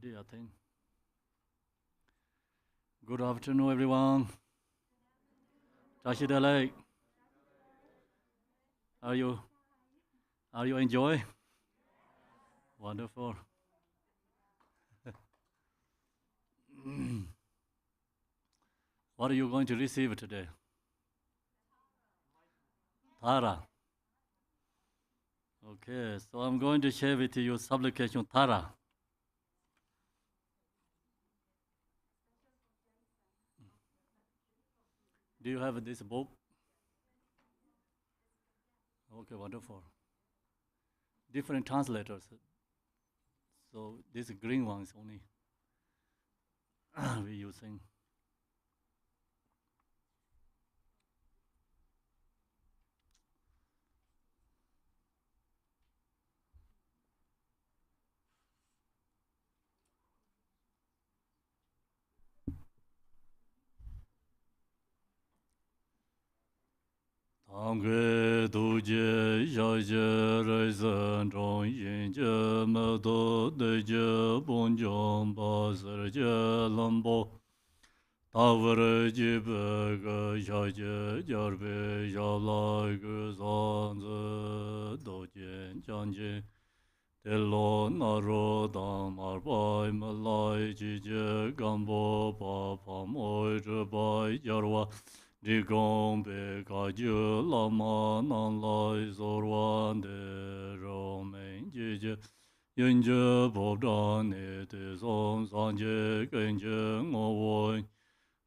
Ready, I think. Good afternoon, everyone. Tashidale, are you enjoy? Wonderful. What are you going to receive today? Tara. Okay, so I'm going to share with you Supplication Tara. Do you have this book? Okay, wonderful. Different translators. So this green one is only we're using. Tangwe duje yaje reizan zhong yin je me do de je bon jong ba ser je lambo tawre ji be ge yaje jar be ya la ge zan ze do jian jian ji de lo na ro dang mar bai me lai ji je gam bo ba pa mo zhe bai yar wa Di gong be ga ju la ma nan lai zor wan de rong men ji je yin je bo dan ne de zong san je gen je ngo wo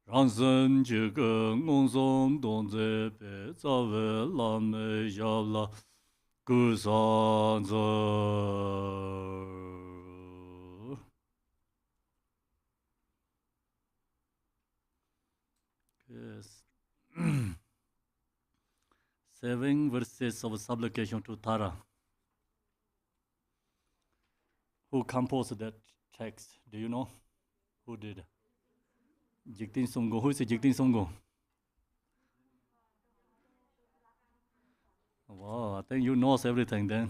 ran sen ji ge ngong song dong ze be za we la me ya la gu san ze. Yes. 7 verses of supplication to Tara. Who composed that text? Do you know? Who did? Jigtin Songgo. Who is Jigtin Songgo? Wow, I think you know everything then.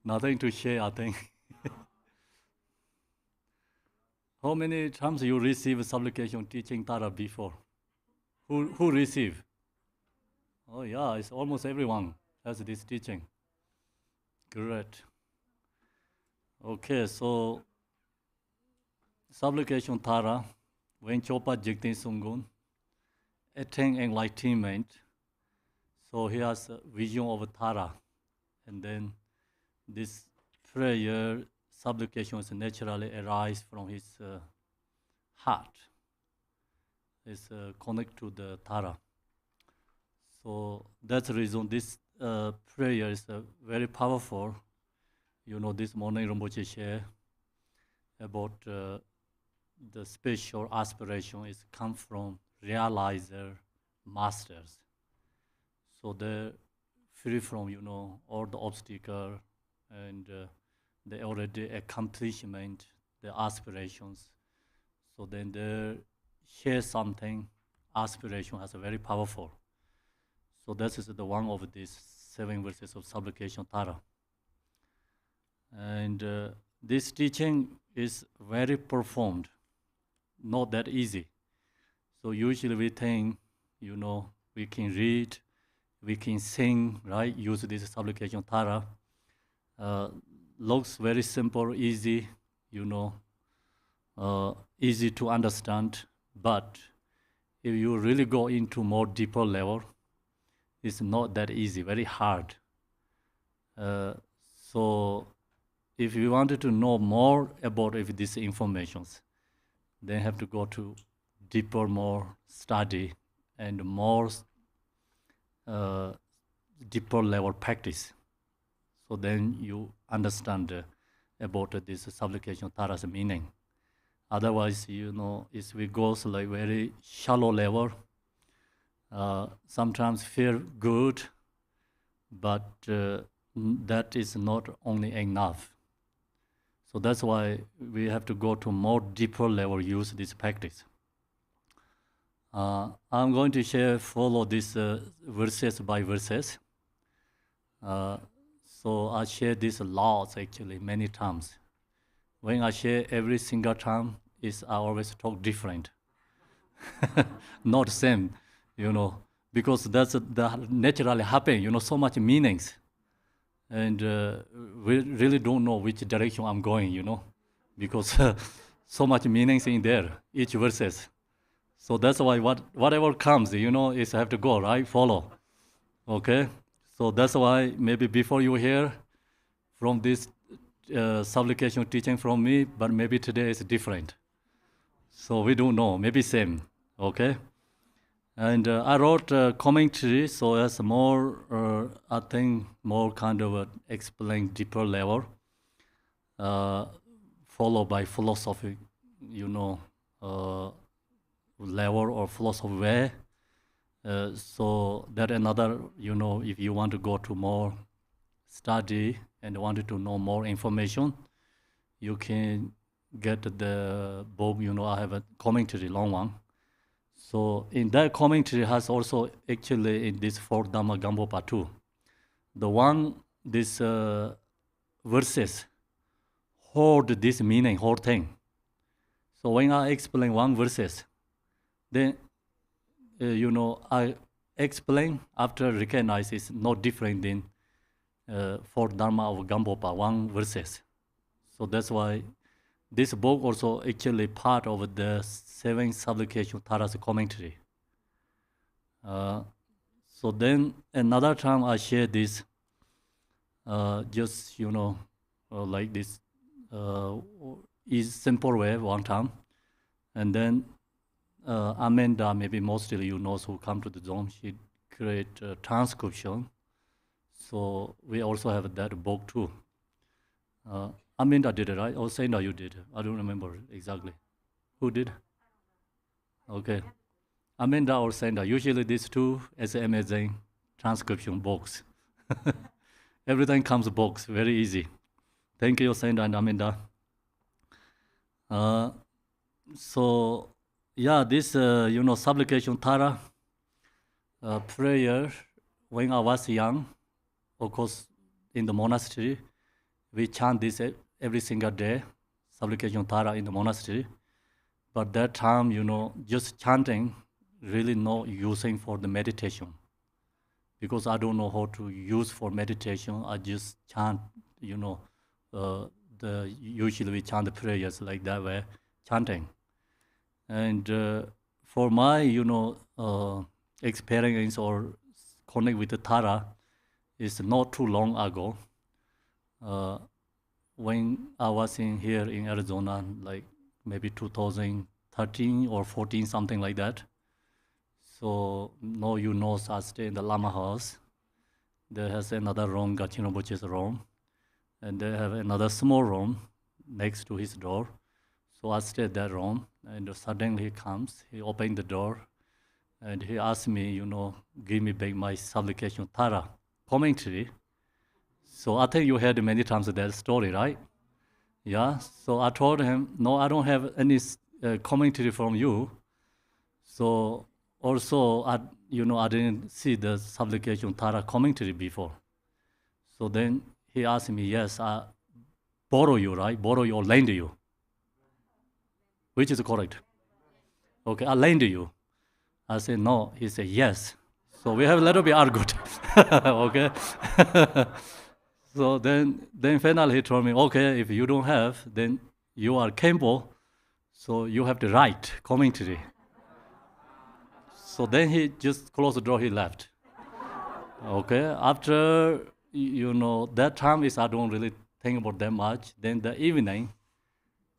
Nothing to share, I think. How many times you receive supplication teaching Tara before? Who receive? Oh yeah, it's almost everyone has this teaching. Great. Okay, so supplication Tara, when Chopa Jigten Sungun, attain enlightenment. So he has a vision of Tara, and then this prayer supplications naturally arise from his heart. It's connect to the Tara. So that's the reason this prayer is very powerful. You know, this morning Rinpoche shared about the spiritual aspiration is come from realizer masters. So they're free from, you know, all the obstacle and they already accomplishment, the aspirations. So then they share something, aspiration has a very powerful. So this is the one of these 7 verses of supplication Tara. And this teaching is very profound, not that easy. So usually we think, you know, we can read, we can sing, right? Use this supplication Tara. Looks very simple, easy, you know, easy to understand. But if you really go into more deeper level, it's not that easy, very hard. So if you wanted to know more about these informations, then have to go to deeper, more study and more deeper level practice. So then you understand about this supplication Tara's meaning. Otherwise, you know, if we go like very shallow level, sometimes feel good, but that is not only enough. So that's why we have to go to more deeper level, use this practice. I'm going to follow this verses by verses. So I share this lots actually many times when I share every single time, I always talk different, not same, because that naturally happen. So much meanings, and we really don't know which direction I'm going. Because so much meanings in there, each verses. So that's why whatever comes, is have to go, right? Follow. Okay? So that's why maybe before you hear from this supplication teaching from me, but maybe today is different. So we don't know, maybe same. Okay? And I wrote a commentary, so as more, I think, more kind of explain deeper level, followed by philosophy, level or philosophy way. So that another, if you want to go to more study and wanted to know more information, you can get the book, I have a commentary, long one. So in that commentary has also actually in this fourth Dhamma Gambopa too. The one, this verses hold this meaning, whole thing. So when I explain one verses, then, I explain after recognize it's not different than fourth Dharma of Gambopa, one verses. So that's why this book also actually part of the 7 Supplication Tara's commentary. So then another time I share this, just, like this, is simple way one time. And then Amanda, maybe mostly you know who come to the zone, she create a transcription. So we also have that book too. Amanda did it, right? Or Senda, you did. I don't remember exactly. Who did? Okay. Amanda or Senda. Usually these two is amazing transcription books. Everything comes books, very easy. Thank you, Senda and Amanda. So, yeah, this, supplication Tara prayer, when I was young, of course, in the monastery, we chant this every single day, supplication Tara in the monastery. But that time, just chanting, really not using for the meditation. Because I don't know how to use for meditation, I just chant, usually we chant the prayers like that way, chanting. And for my, experience or connect with the Tara, is not too long ago. When I was here in Arizona, like maybe 2013 or 14, something like that. So, I stay in the Lama house. There has another room, Garchen Rinpoche's room. And they have another small room next to his door. So I stayed that room, and suddenly he comes, he opened the door, and he asked me, give me back my supplication Tara commentary. So I think you heard many times that story, right? Yeah, so I told him, no, I don't have any commentary from you. So also, I didn't see the supplication Tara commentary before. So then he asked me, yes, I borrow you, right? Borrow you or lend you. Which is correct? Okay, I lend you. I said, no. He said, yes. So we have a little bit argued. Okay? So then finally he told me, okay, if you don't have, then you are Khenpo, so you have to write commentary. So then he just closed the door, he left. Okay, after, that time is I don't really think about that much. Then the evening,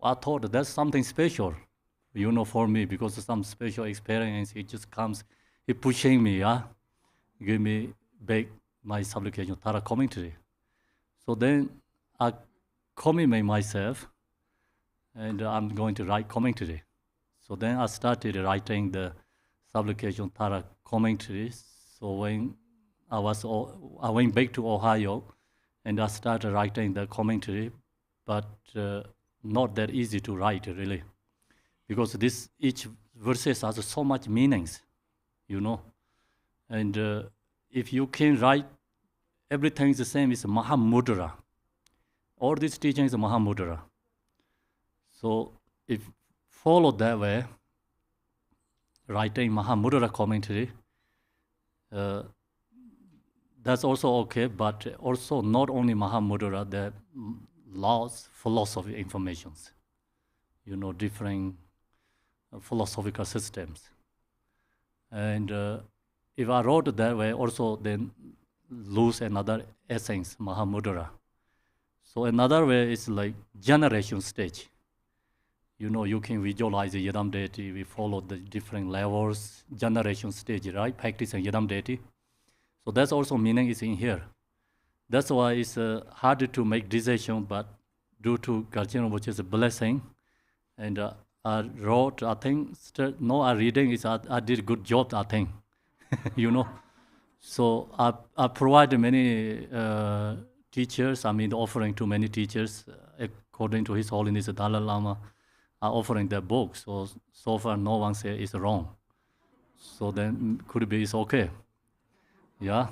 I thought that's something special, for me, because of some special experience. He just comes, he pushing me, give me back my supplication, Tara commentary. So then I commit myself, and I'm going to write commentary. So then I started writing the supplication Tara commentary. So when I went back to Ohio, and I started writing the commentary, but not that easy to write, really, because each verses has so much meanings, and if you can write everything is the same, it's Mahamudra. All these teachings is Mahamudra. So if follow that way, writing Mahamudra commentary, that's also okay, but also not only Mahamudra, there are lots philosophy informations, different philosophical systems. And if I wrote that way, also then lose another essence, Mahamudra. So another way is like generation stage. You can visualize the Yidam deity. We follow the different levels, generation stage, right? Practicing Yidam deity. So that's also meaning is in here. That's why it's harder to make decision, but due to Garchen, which is a blessing, and I wrote, I think, I reading is I did a good job, I think, So I provide many teachers, offering to many teachers, according to His Holiness the Dalai Lama, are offering their books. So far no one say it's wrong. So then could be it's okay. Yeah.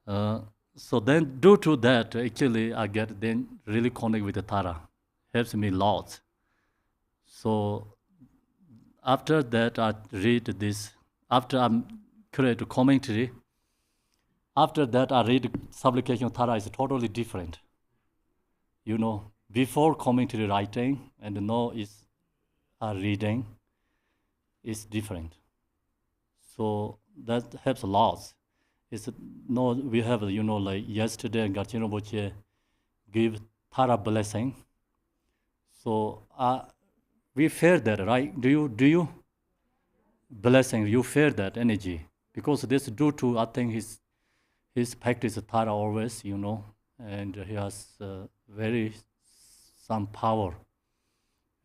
So then due to that, actually I get then really connect with the Tara. Helps me lots. So after that I read this, after I create a commentary, after that I read Supplication Tara is totally different. Before commentary writing and now is reading is different. So that helps a lot. We have, like yesterday Garchen Rinpoche give Tara blessing. So we feel that, right? Do you blessing? You feel that energy because this due to I think his practice Tara always, and he has very some power.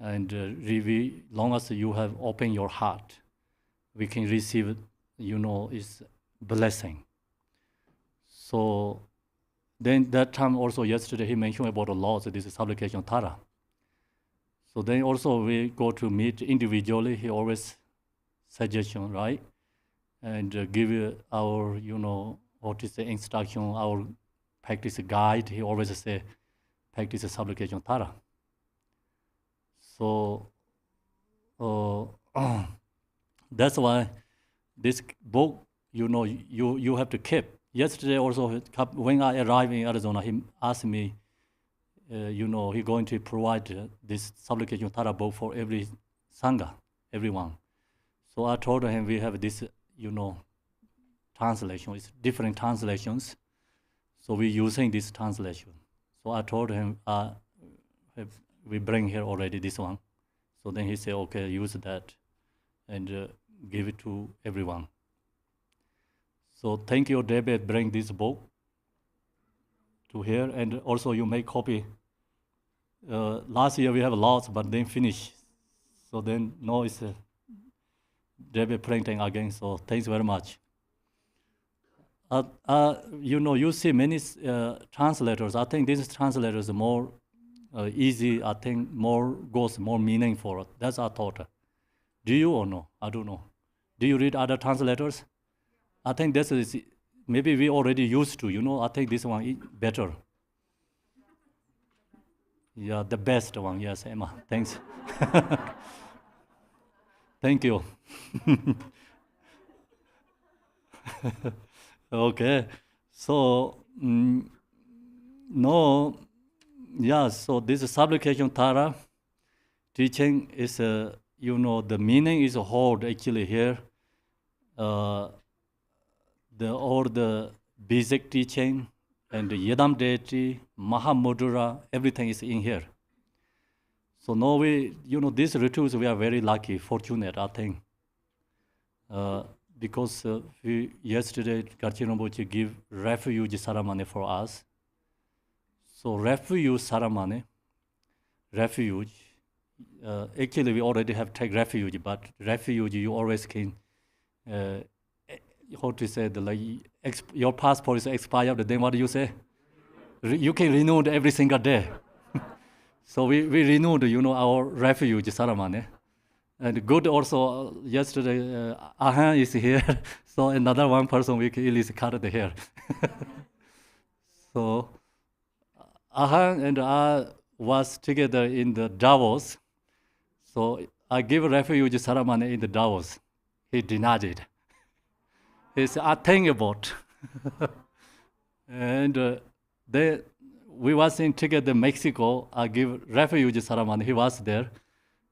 And really, long as you have opened your heart, we can receive, is blessing. So then that time also yesterday he mentioned about the laws. This is Supplication Tara. So then also we go to meet individually. He always suggestion, right? And give our, what is the instruction, our practice guide. He always say, practice Supplication Tara. So that's why this book, you have to keep. Yesterday also, when I arrived in Arizona, he asked me, he's going to provide this Supplication Tara book for every Sangha, everyone. So I told him we have this, translation. It's different translations. So we're using this translation. So I told him, we bring here already this one. So then he said, okay, use that and give it to everyone. So thank you, David, bring this book to here. And also you make copy. Last year we have lots, but then finish. So then now it's David printing again. So thanks very much. You see many translators. I think this translator is more easy. I think more meaningful. That's our thought. Do you or no? I don't know. Do you read other translators? I think this is maybe we already used to. I think this one is better. Yeah, the best one. Yes, Emma. Thanks. Thank you. Okay. So so this Supplication Tara teaching is the meaning is hold actually here. All the basic teaching and the Yidam deity, Mahamudra, everything is in here. So now we, these retreats, we are very lucky, fortunate, I think. Because yesterday, Garchen Rinpoche give Refuge ceremony for us. So Refuge ceremony, actually we already have take Refuge, but Refuge you always can, how to say, your passport is expired, then what do you say? You can renew it every single day. So we renewed, our Refuge ceremony. And good also, yesterday, Arya is here, so another one person we can easily cut the hair. So Arya and I was together in the Davos. So I gave refuge ceremony in the Davos. He denied it. He said, I think about. And we was in together Mexico. I give refuge ceremony. He was there.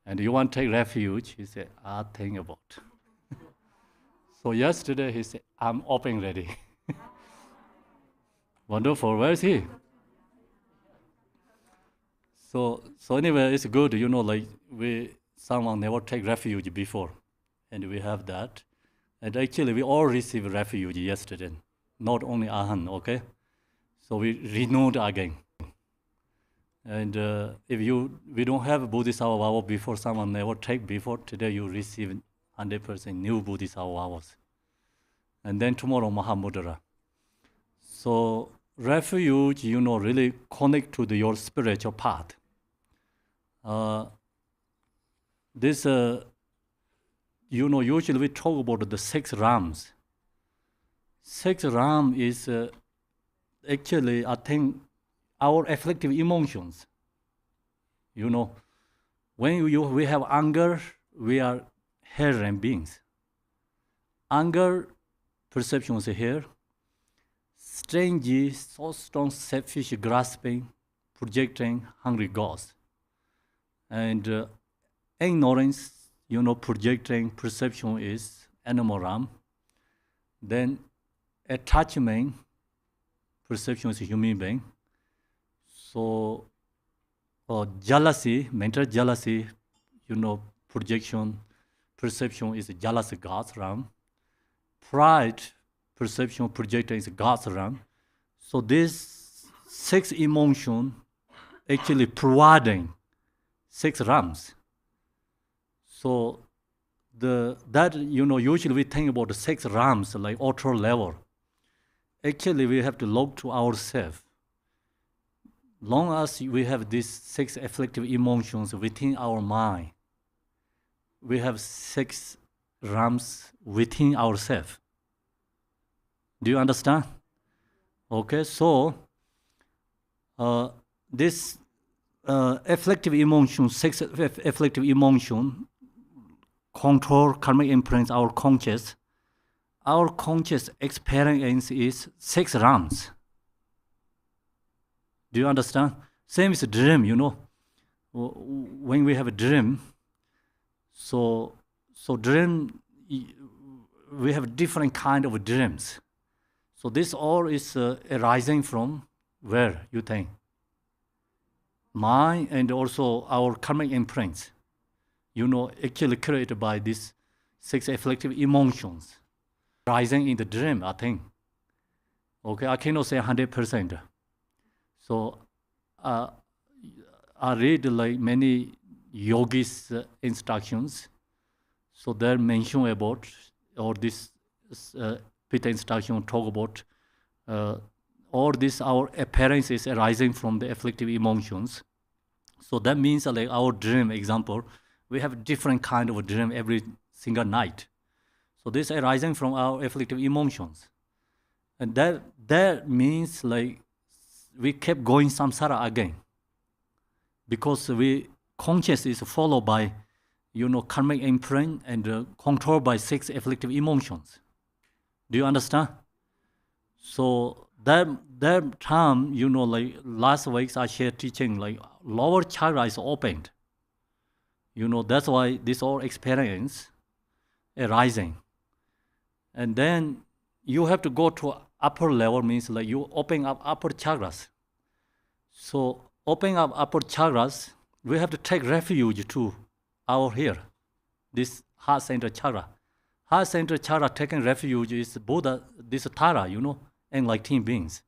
And you want to take refuge? He said, I think about. So yesterday he said, I'm open ready. Wonderful. Where is he? So anyway, it's good, like someone never take refuge before, and we have that. And actually, we all received refuge yesterday, not only Ahan, okay? So we renewed again. And if we don't have Bodhisattva vow before, someone never take before, today you receive 100% new Bodhisattva vows. And then tomorrow, Mahamudra. So refuge, really connect to your spiritual path. Usually we talk about the 6 Rams. 6 Ram is actually, I think, our afflictive emotions. When we have anger, we are here beings. Anger, perception is here. Strange, so strong, selfish, grasping, projecting, hungry ghost. And ignorance, projecting, perception is animal Ram. Then attachment, perception is human being. So jealousy, mental jealousy, projection, perception is jealous God's Ram. Pride, perception, projecting is God's Ram. So this 6 emotion actually providing 6 Rams. So usually we think about the 6 Rams like auto level. Actually, we have to look to ourselves. Long as we have these 6 afflictive emotions within our mind, we have 6 Rams within ourselves. Do you understand? Okay, so this afflictive emotion, 6 afflictive emotion, control karmic imprints our conscious. Our conscious experience is 6 Rams. Do you understand? Same as a dream, When we have a dream, so dream, we have different kind of dreams. So this all is arising from where, you think? Mind and also our karmic imprints, actually created by these 6 afflictive emotions rising in the dream, I think. Okay, I cannot say 100%. So I read like many yogis' instructions. So they mention about, or this Pitta instruction talk about all this, our appearance is arising from the afflictive emotions. So that means like our dream, example, we have different kind of a dream every single night. So this arising from our afflictive emotions. And that means like we kept going samsara again. Because conscious is followed by, karmic imprint and controlled by 6 afflictive emotions. Do you understand? So that time, like last week I shared teaching, like lower chakra is opened. That's why this all experience arising. And then you have to go to upper level, means like you open up upper chakras. So opening up upper chakras, we have to take refuge to our here, this heart center chakra. Heart center chakra taking refuge is Buddha, this Tara, enlightened beings.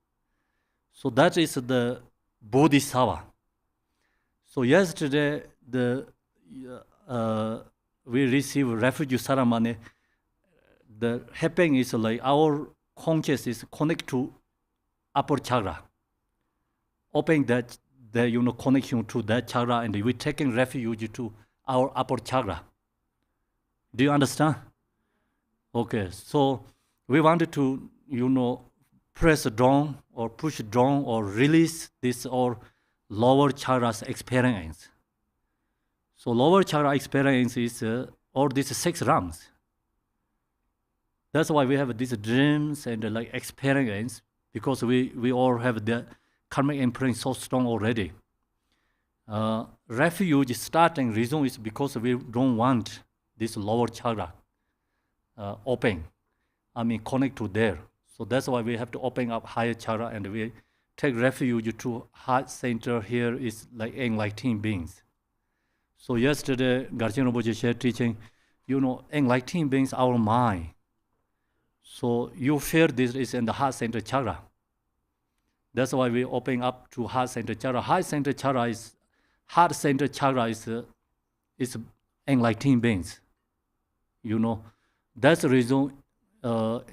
So that is the Bodhisattva. So yesterday, we received refuge ceremony. The happening is like our conscious is connect to upper chakra. Opening that, connection to that chakra, and we're taking refuge to our upper chakra. Do you understand? Okay, so we wanted to, press down or push down or release this or lower chakras experience. So lower chakra experience is all these 6 realms. That's why we have these dreams and like experience, because we all have the karmic imprint so strong already. Refuge starting reason is because we don't want this lower chakra open. Connect to there. So that's why we have to open up higher chakra, and we take refuge to heart center. Here is like enlightened beings. So yesterday, Garchen Rinpoche shared teaching, enlightened beings, our mind. So you feel this is in the heart center chakra. That's why we open up to heart center chakra. Heart center chakra is enlightened beings. That's the reason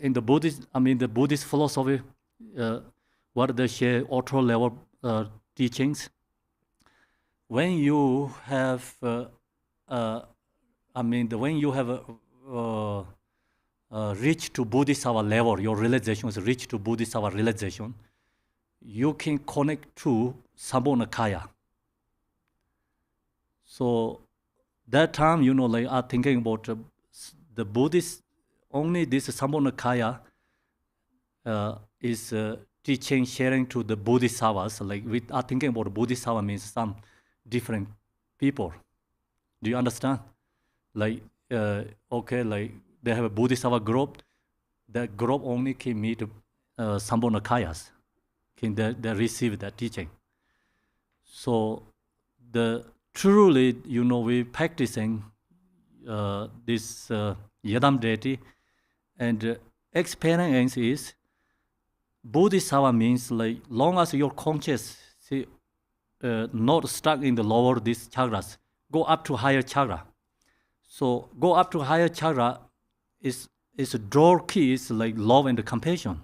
in the Buddhist philosophy, what they share auto level teachings. When you have, reached to Bodhisattva level, your realization is reached to Bodhisattva realization, you can connect to Sambhogakaya. So that time, I'm thinking about the Buddhist, only this Sambhogakaya is teaching, sharing to the Bodhisattvas. Like we are thinking about Bodhisattva means some different people. Do you understand? Like, like they have a Bodhisattva group. That group only can meet Sambhogakayas. They receive that teaching. So truly, we practicing this Yadam deity, and experience is Bodhisattva means like long as your conscious not stuck in the lower these chakras, go up to higher chakra. So go up to higher chakra is a door key is like love and compassion.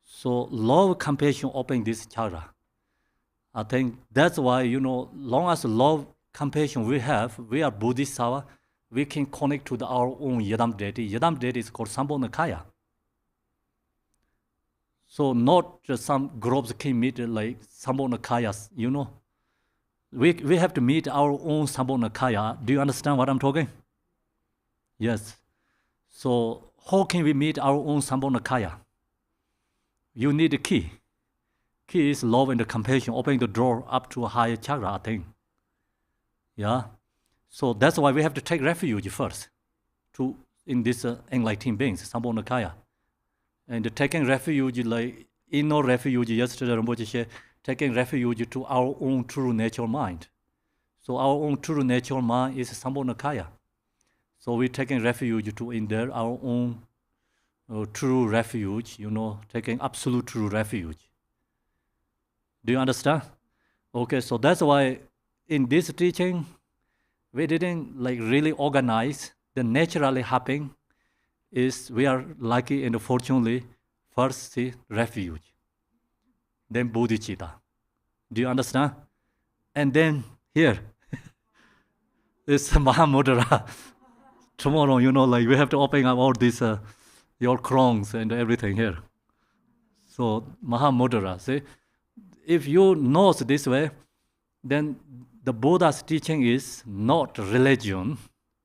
So love, compassion open this chakra. I think that's why, long as love, compassion we have, we are Bodhisattva, we can connect to our own Yadam deity. Yadam deity is called Sambhogakaya. So not just some groups can meet like Sambhogakayas, We have to meet our own Sambhogakaya. Do you understand what I'm talking? Yes. So how can we meet our own Sambhogakaya? You need a key. Key is love and compassion, opening the door up to a higher chakra, I think. Yeah. So that's why we have to take refuge first in this enlightened beings, Sambhogakaya. And taking refuge, like inner refuge, yesterday Rinpoche shared, taking refuge to our own true natural mind. So our own true natural mind is Sambhogakaya. So we're taking refuge to in there, our own true refuge, taking absolute true refuge. Do you understand? Okay, so that's why in this teaching, we didn't like really organize. The naturally happening is we are lucky and fortunately first see refuge, then bodhicitta. Do you understand? And then here is Mahamudra. Tomorrow, like we have to open up all these your crowns and everything here. So Mahamudra, see, if you know this way, then the Buddha's teaching is not religion.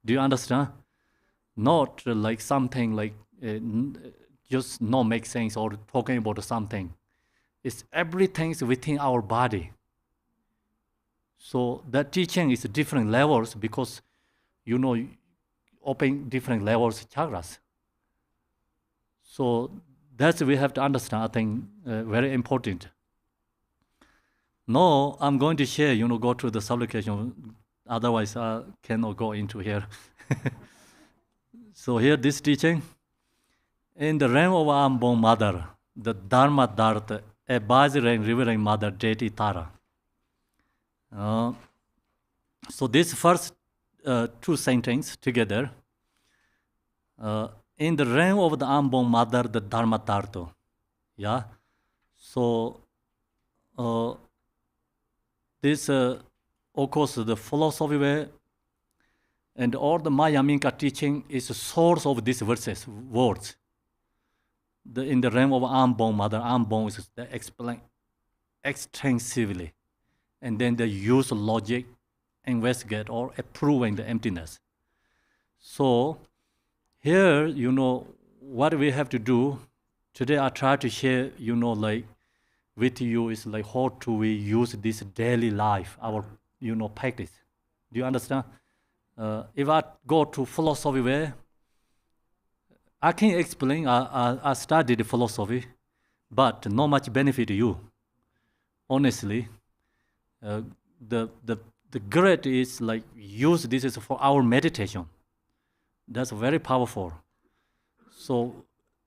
Do you understand? Not like something like just not make sense or talking about something. It's everything's within our body. So that teaching is different levels because, open different levels chakras. So that's we have to understand, I think, very important. Now I'm going to share, go through the supplication. Otherwise, I cannot go into here. So here, this teaching, in the realm of unborn mother, the Dharma Dharta, a Vajra revering mother, deity Tara. So this first 2 sentences together, in the realm of the unborn mother, the Dharma Dharta. Yeah. So this, of course, the philosophy way and all the Mayaminka teaching is the source of these verses, words. In the realm of unborn mother, unborn is explained extensively. and then they use logic, investigate or approving the emptiness. So here, what we have to do today, I try to share, with you is like how do we use this daily life, our, practice. Do you understand? If I go to philosophy way, I can explain. I studied philosophy, but not much benefit to you. Honestly, the great is like use this is for our meditation. That's very powerful. So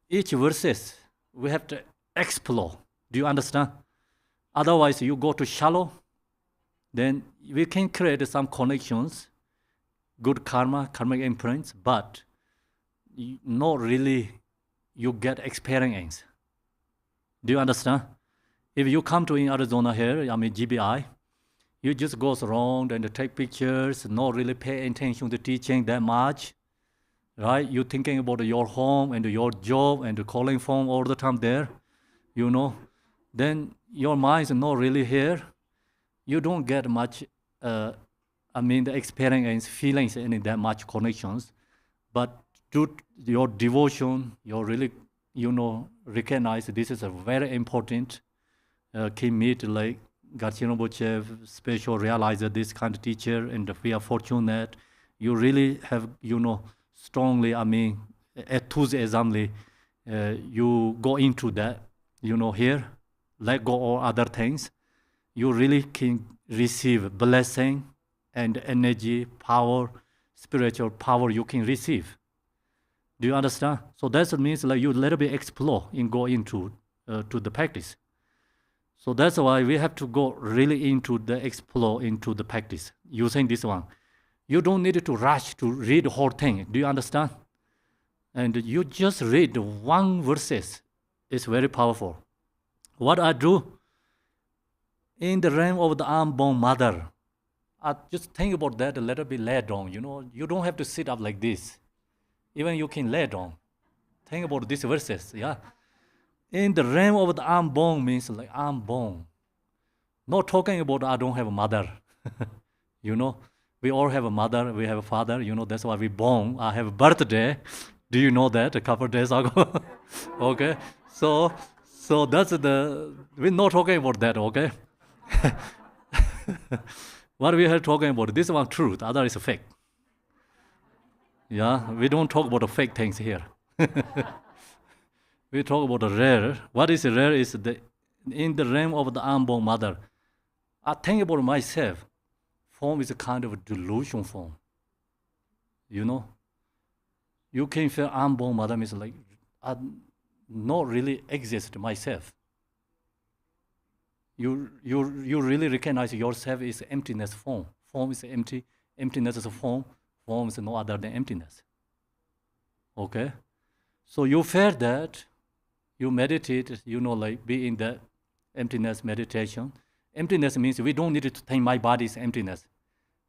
each verses we have to explore. Do you understand? Otherwise, you go to shallow. Then we can create some connections, good karma, karmic imprints, but not really you get experience. Do you understand? If you come to in Arizona here, GBI, you just go around and take pictures, not really pay attention to teaching that much, right? You're thinking about your home and your job and the calling phone all the time there, then your mind is not really here. You don't get much, the experience, feelings, any that much connections. But to your devotion, you really, recognize this is a very important key meet like Garchen Rinpoche, special realizer, this kind of teacher, and we are fortunate. You really have, strongly, enthusiasmly, you go into that, here, let go all other things. You really can receive blessing and energy, power, spiritual power you can receive. Do you understand? So that means like you let it explore and go into to the practice. So that's why we have to go really into the explore into the practice using this one. You don't need to rush to read the whole thing. Do you understand? And you just read one verses. It's very powerful. What I do in the realm of the unborn mother, I just think about that a little bit lay down. You don't have to sit up like this. Even you can lay down. Think about these verses, yeah. In the realm of the unborn means like unborn. Not talking about I don't have a mother. We all have a mother, we have a father, that's why we born. I have a birthday. Do you know that a couple of days ago? Okay. So that's we're not talking about that, okay? What we are talking about, this one truth, other is a fake. Yeah, we don't talk about the fake things here. We talk about the rare. What is rare is in the realm of the unborn mother. I think about myself. Form is a kind of a delusion form. You can feel unborn mother means like I not really exist myself. You really recognize yourself is emptiness form. Form is empty. Emptiness is a form. Form is no other than emptiness. Okay? So you feel that, you meditate, like be in the emptiness meditation. Emptiness means we don't need to think my body is emptiness.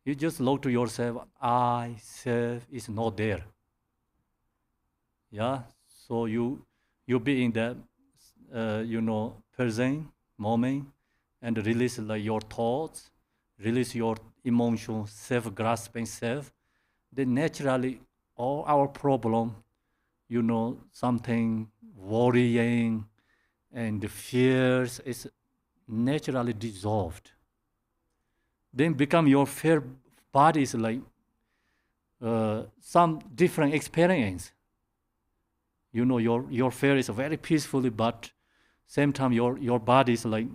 You just look to yourself, I, self is not there. Yeah? So you be in that, present moment and release like your thoughts, release your emotion, self-grasping self. Then naturally, all our problem, something worrying and the fears is naturally dissolved. Then become your fear body is like some different experience. Your fear is very peacefully, but same time your body is like,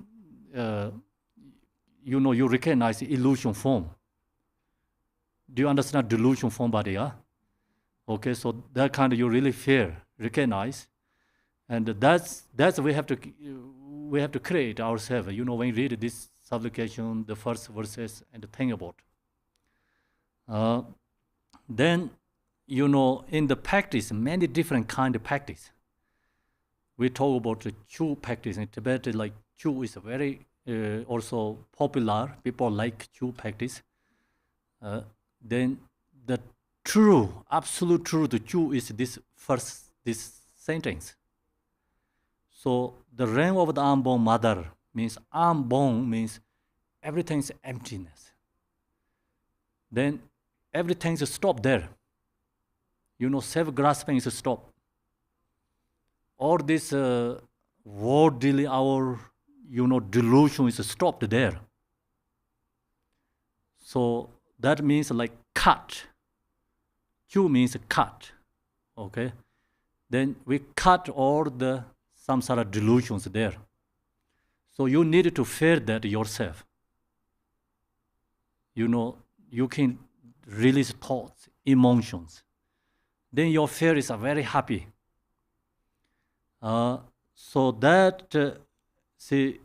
you recognize illusion form. Do you understand delusion form body? Yeah? Okay, so that kind of you really fear, recognize, and that's we have to create ourselves. When you read this supplication, the first verses, and think about. Then, in the practice, many different kind of practice. We talk about the Chu practice in Tibet. Like Chu is very also popular. People like Chu practice. Then the true, absolute truth, the Chu is this sentence. So the realm of the unborn mother means unborn means everything's emptiness. Then everything's stopped there. Self-grasping is stopped. All this worldly, our, delusion is stopped there. So that means like cut. Chu means cut. Okay? Then we cut all the samsara delusions there. So you need to feel that yourself. You can release thoughts, emotions. Then your fear is very happy. So that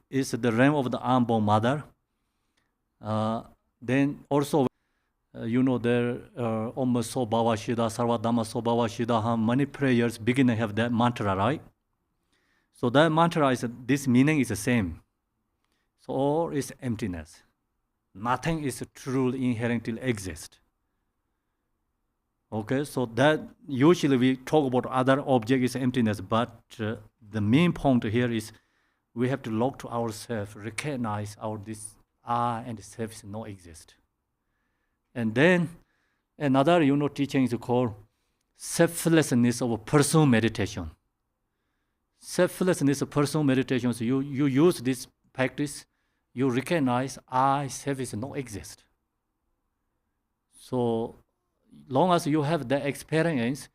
is the realm of the unborn mother. Then also, there Om So Bhava Shida, Sarvadhamma So Bhava Shida, many prayers begin to have that mantra, right? So that mantra is, this meaning is the same. So all is emptiness. Nothing is truly inherently exist. Okay, so that usually we talk about other object is emptiness, but the main point here is we have to look to ourselves, recognize this I and self is not exist. And then another teaching is called selflessness of personal meditation. Selflessness of personal meditation. So you use this practice, you recognize I, self is not exist. So long as you have that experience,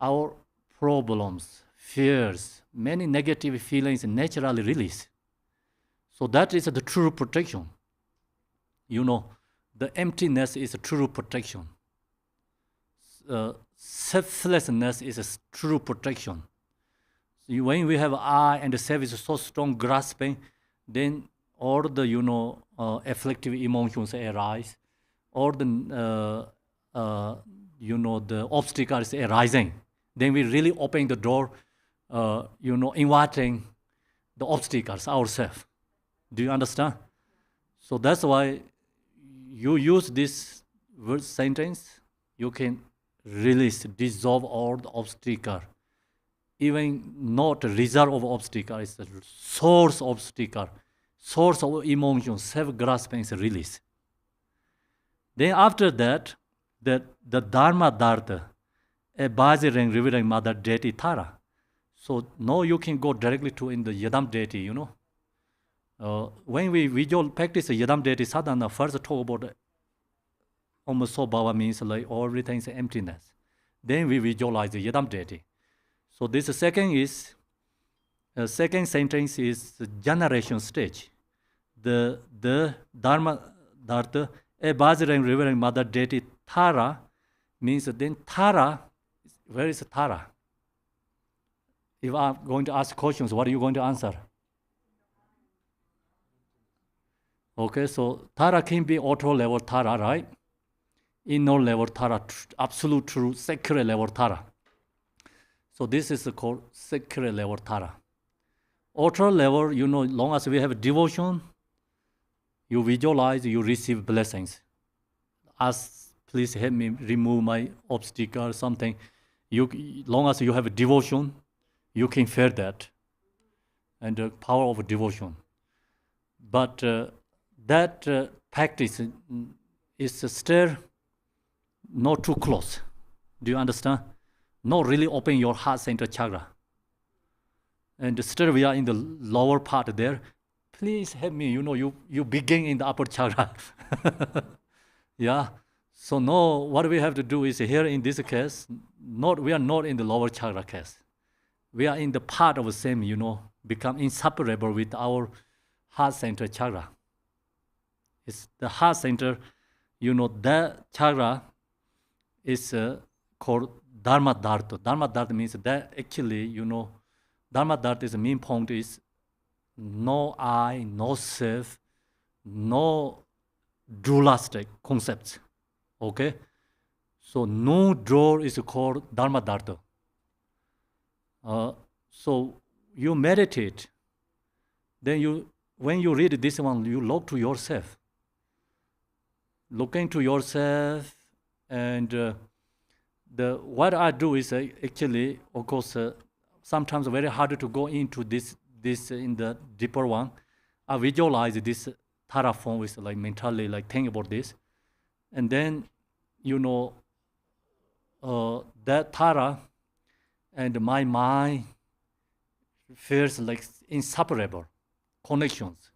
our problems, fears, many negative feelings naturally release. So that is the true protection. The emptiness is a true protection. Selflessness is a true protection. So when we have I and the self is so strong grasping, then all the afflictive emotions arise, all the the obstacles arising. Then we really open the door, inviting the obstacles ourselves. Do you understand? So that's why you use this word sentence, you can release, dissolve all the obstacle. Even not a result of obstacle, it's the source obstacle, source of emotion, self-grasping is release. Then after that, the Dharma Dharta, a Vajra revealing Mother Deity Tara. So now you can go directly to in the Yadam Deity, when we visual practice the Yadam Deity Sadhana, first talk about Om So Bhava means like everything is emptiness. Then we visualize the Yadam Deity. So this second sentence is the generation stage. The Dharma Dharta, a Vajra revealing Mother Deity Tara means then Tara, where is Tara? If I'm going to ask questions, what are you going to answer? Okay, so Tara can be auto level Tara, right? Inner level Tara, absolute true, sacred level Tara. So this is called sacred level Tara. Auto level, long as we have devotion, you visualize, you receive blessings. Ask, please help me remove my obstacle or something. Long as you have devotion, you can feel that. And the power of devotion. But that practice is still not too close. Do you understand? Not really open your heart center chakra. And still we are in the lower part there. Please help me, you begin in the upper chakra. Yeah. So now what we have to do is here in this case, we are not in the lower chakra case. We are in the part of the same, become inseparable with our heart center chakra. It's the heart center, that chakra is called Dharma Dharta. Dharma Dharta means that actually, Dharma Dharta is the main point is no I, no self, no dualistic concepts. Okay? So no door is called Dharma Dharta. So you meditate, then when you read this one, you look to yourself. Looking to yourself, and what I do is actually, of course, sometimes very hard to go into this in the deeper one. I visualize this Tara form is like mentally like think about this, and then that Tara and my mind feels like inseparable connections.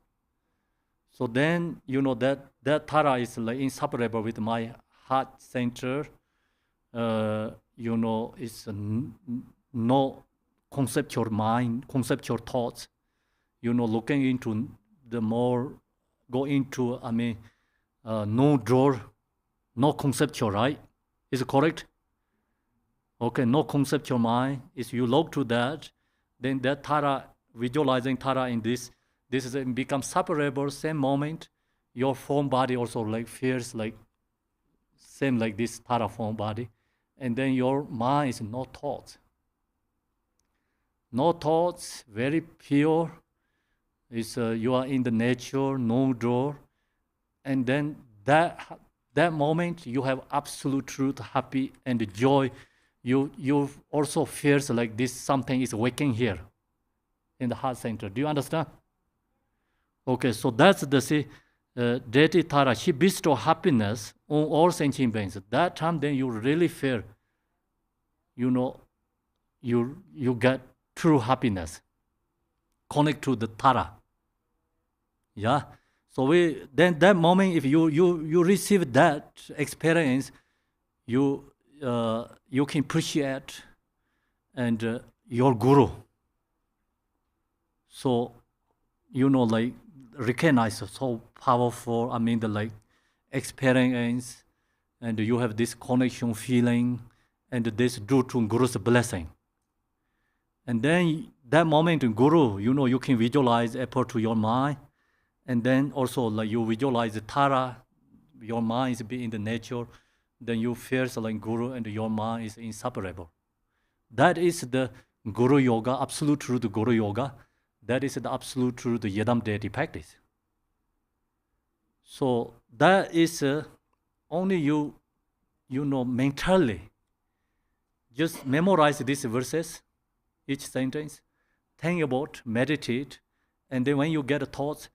So then that Tara is like inseparable with my heart center. It's no conceptual mind, conceptual thoughts. Looking into the more, go into, no drawer, no conceptual, right? Is it correct? Okay, no conceptual mind. If you look to that, then that Tara, visualizing Tara in this is becomes separable. Same moment, your form body also like feels like same like this Tara form body, and then your mind is no thoughts. No thoughts, very pure. It's you are in the nature, no door, and then that moment you have absolute truth, happy and joy. You also feels like this something is waking here in the heart center. Do you understand? Okay, so that's the deity Tara. She bestows happiness on all sentient beings. That time, then you really feel, you get true happiness. Connect to the Tara. Yeah. So then that moment, if you receive that experience, you can appreciate and your guru. So like recognize so powerful. The like experience, and you have this connection feeling, and this due to Guru's blessing. And then that moment in Guru, you can visualize effort to your mind. And then also like you visualize the Tara, your mind is being in the nature, then you feel like Guru and your mind is inseparable. That is the Guru Yoga, absolute truth Guru Yoga. That is the absolute truth Yedam deity practice. So that is only you mentally just memorize these verses, each sentence, think about, meditate, and then when you get thoughts,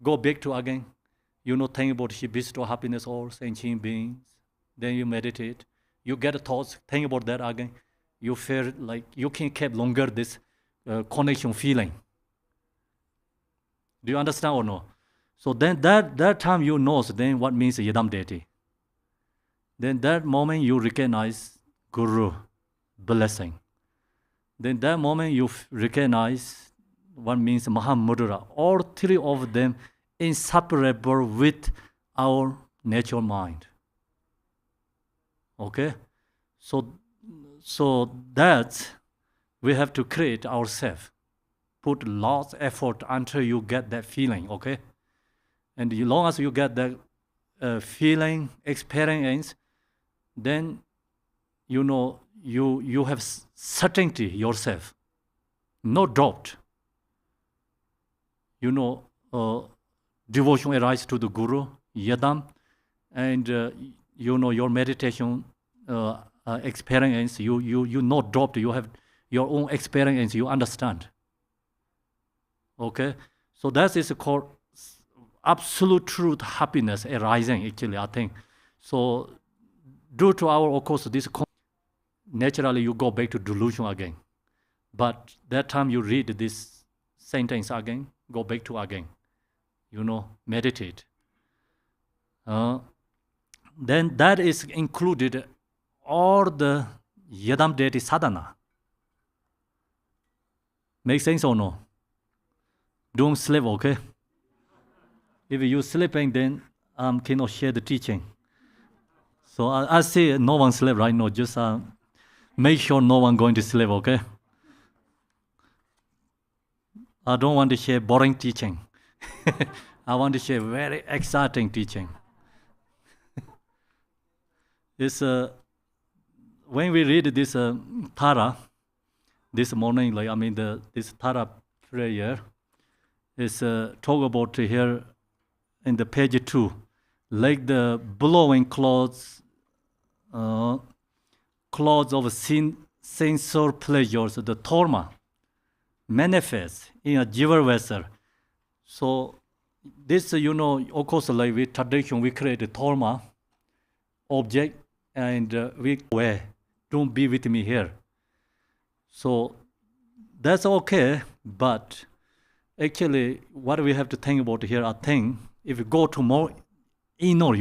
go back to again, think about she bestow happiness all sentient beings. Then you meditate, you get thoughts, think about that again. You feel like you can keep longer this connection feeling. Do you understand or no? So then that time you know then what means Yedam deity. Then that moment you recognize Guru blessing. Then that moment you recognize what means Mahamudra. All three of them inseparable with our natural mind. Okay? So that we have to create ourselves. Put lots of effort until you get that feeling, okay? And as long as you get that feeling, experience, then you have certainty yourself. No doubt. Devotion arises to the Guru, Yedam, and your meditation experience, you not dropped, you have your own experience, you understand. Okay? So that is called absolute truth happiness arising, actually, I think. So due to our, of course, this naturally you go back to delusion again. But that time you read this sentence again, go back to again. Meditate. Then that is included all the Yedam deity sadhana. Make sense or no? Don't sleep, okay? If you're sleeping, then cannot share the teaching. So I say no one sleep right now. Just make sure no one going to sleep, okay? I don't want to share boring teaching. I want to share very exciting teaching. It's when we read this Tara this morning, this Tara prayer is talk about here in the page 2, like the blowing clouds of sensual pleasures, the Torma manifests in a jiva vessel. So, this, of course, like with tradition, we create a Torma object, and we away. Don't be with me here. So that's okay, but actually, what we have to think about here, I think, if we go to more inner,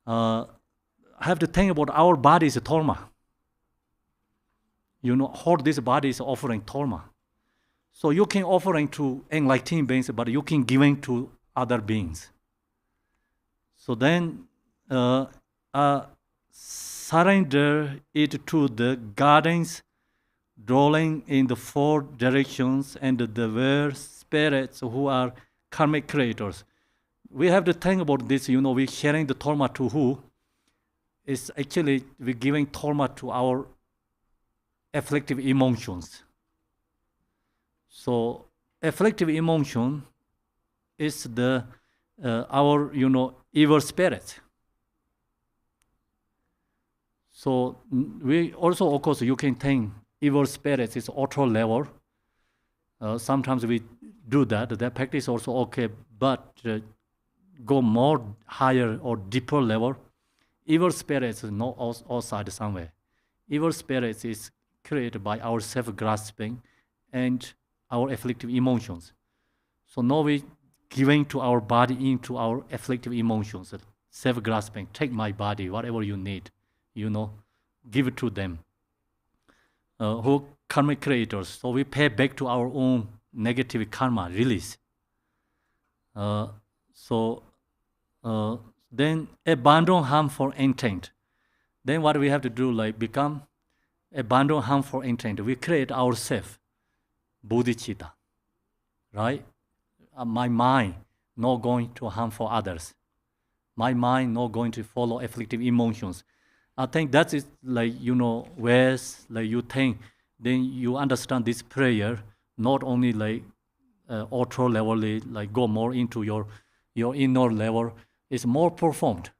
have to think about our body is a Torma. How this body is offering Torma. So you can offering to enlightened beings, but you can giving to other beings. So then surrender it to the guidance dwelling in the four directions and the world spirits who are karmic creators. We have to think about this, we're sharing the Torma to who? It's actually we're giving Torma to our afflictive emotions. So afflictive emotion is the our evil spirit. So we also, of course, you can think evil spirits is auto level. Sometimes we do that. That practice is also okay, but go more higher or deeper level. Evil spirits is not outside somewhere. Evil spirits is created by our self-grasping and our afflictive emotions. So now we giving to our body into our afflictive emotions, self-grasping. Take my body, whatever you need, give it to them. Who karmic creators? So we pay back to our own negative karma, release. Then abandon harmful intent. Then what we have to do, like become abandon harmful intent. We create ourselves, bodhicitta, right? My mind not going to harm for others. My mind not going to follow afflictive emotions. I think that is like, whereas like you think, then you understand this prayer, not only like auto level, like go more into your inner level, it's more performed.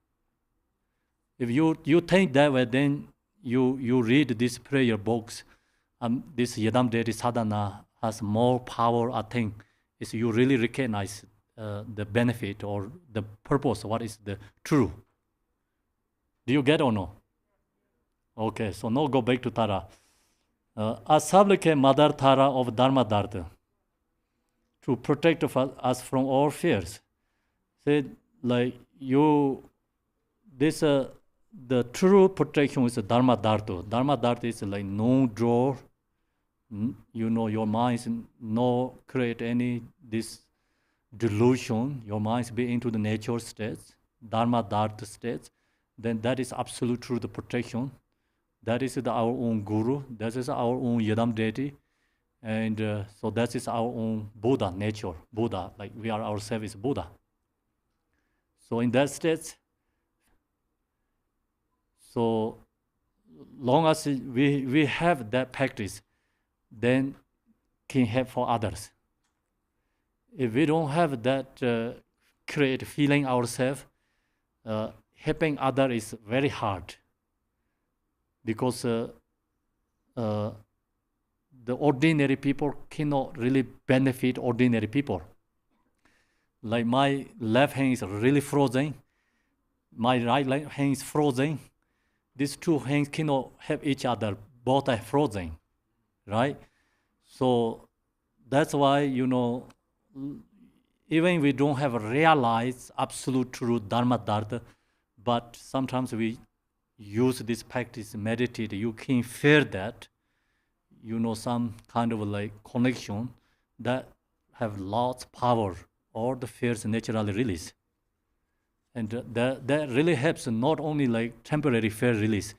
If you think that way, then you read these prayer books, this Yadam Deity Sadhana has more power, I think, is you really recognize the benefit or the purpose, what is the true. Do you get or no? Okay, so now go back to Tara. A supplicate Mother Tara of Dharma Dharta to protect us from all fears. Said like the true protection is the Dharma Dharta. Dharma Dharta is like no draw. Your mind is no create any this delusion. Your mind be into the nature states, Dharma Dharta states. Then that is absolute true the protection. That is our own guru. That is our own Yadam deity. And so that is our own Buddha nature. Buddha, like we are ourselves is Buddha. So in that state, so long as we have that practice, then can help for others. If we don't have that create feeling ourselves, helping others is very hard. Because the ordinary people cannot really benefit ordinary people. Like my left hand is really frozen, my right hand is frozen. These two hands cannot help each other, both are frozen, right? So that's why, even we don't have realized absolute true Dharma Dharta, but sometimes we use this practice, meditate, you can feel that, some kind of like connection that have lots of power, or the fears naturally release. And that really helps, not only like temporary fear release,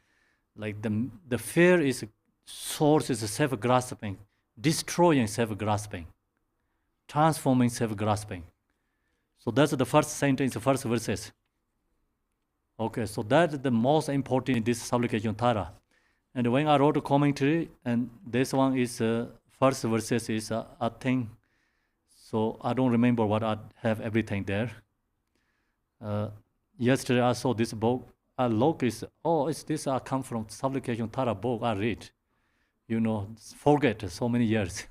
like the fear is source is self-grasping, destroying self-grasping, transforming self-grasping. So that's the first sentence, the first verses. Okay, so that's the most important in this supplication Tara. And when I wrote a commentary, and this one is first verses is I think, so I don't remember what I have everything there. Yesterday I saw this book. I look is it's this I come from supplication Tara book I read. Forget so many years.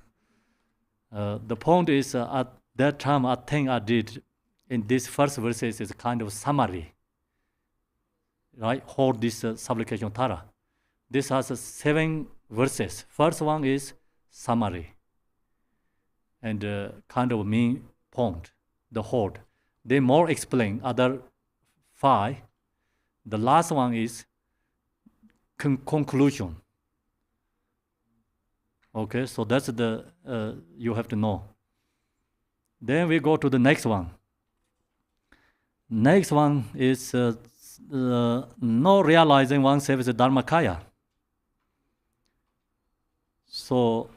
The point is that time I think I did in this first verses is a kind of summary, right? Hold this supplication Tara. This has 7 verses. First one is summary and kind of main point, the hold. They more explain other 5. The last one is conclusion. Okay, so that's the you have to know. Then we go to the next one. Next one is no realizing oneself is a Dharmakaya. So,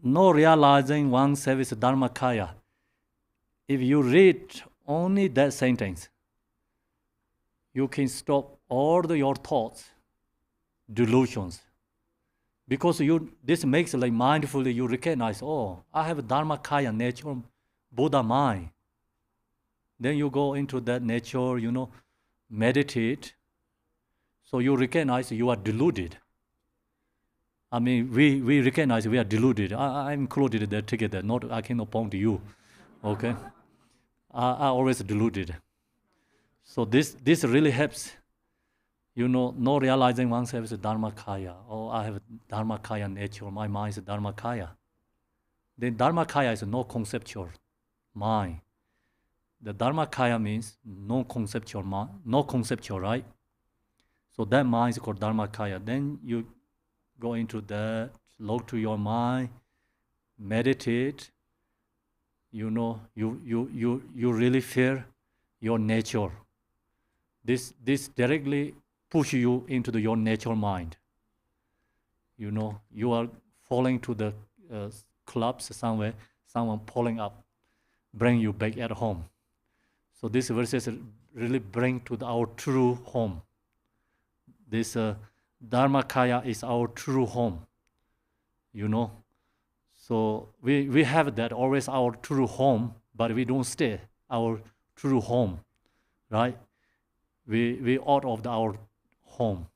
no realizing oneself is a Dharmakaya. If you read only that sentence, you can stop all your thoughts, delusions. Because this makes like mindfully you recognize, oh, I have a Dharmakaya nature, Buddha mind. Then you go into that nature, meditate. So you recognize you are deluded. I mean, we recognize we are deluded. I included that together. Not I cannot point to you, okay? I always deluded. So this really helps. No realizing oneself is a Dharmakaya. Oh, I have a Dharmakaya nature. My mind is a Dharmakaya. Then Dharmakaya is no conceptual mind. The Dharmakaya means no conceptual mind, no conceptual, right? So that mind is called Dharmakaya. Then you go into that, look to your mind, meditate. You really feel your nature. This directly push you into your natural mind. You are falling to the clubs somewhere, someone pulling up, bring you back at home. So these verses really bring to our true home. This Dharmakaya is our true home. So we have that always our true home, but we don't stay our true home, right? We out of our home.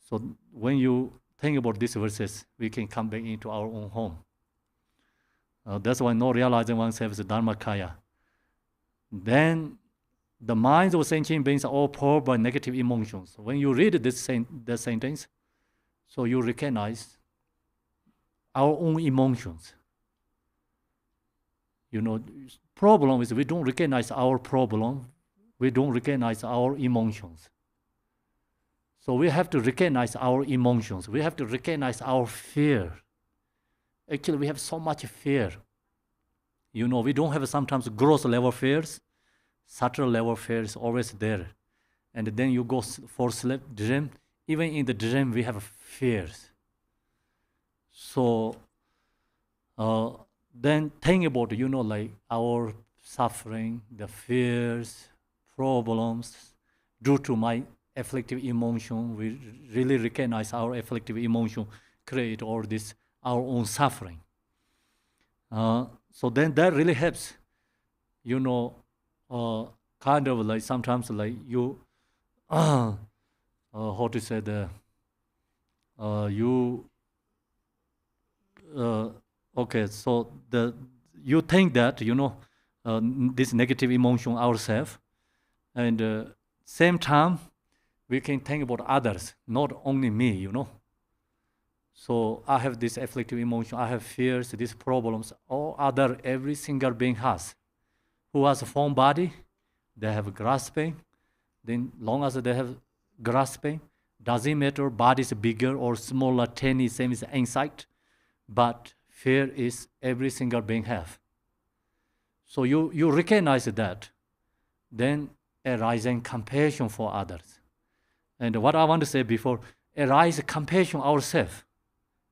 So when you think about these verses, we can come back into our own home. That's why no realizing oneself is a Dharmakaya. Then the minds of sentient beings are all powered by negative emotions. When you read this sentence, so you recognize our own emotions. Problem is we don't recognize our problem. We don't recognize our emotions. So we have to recognize our emotions. We have to recognize our fear. Actually, we have so much fear. We don't have sometimes gross level fears. Subtle level fears always there. And then you go for sleep, dream. Even in the dream, we have fears. So then think about, like our suffering, the fears, problems, due to my afflictive emotion. We really recognize our afflictive emotion, create all this, our own suffering. So then that really helps, kind of like sometimes like you, how to say okay, so you think that, this negative emotion ourselves, and same time, we can think about others, not only me, So I have this afflictive emotion, I have fears, these problems, every single being has. Who has a form body, they have grasping. Then long as they have grasping, doesn't matter body is bigger or smaller, tiny, same as insight, but fear is every single being have. So you recognize that, then arising compassion for others. And what I want to say before, arise compassion ourselves.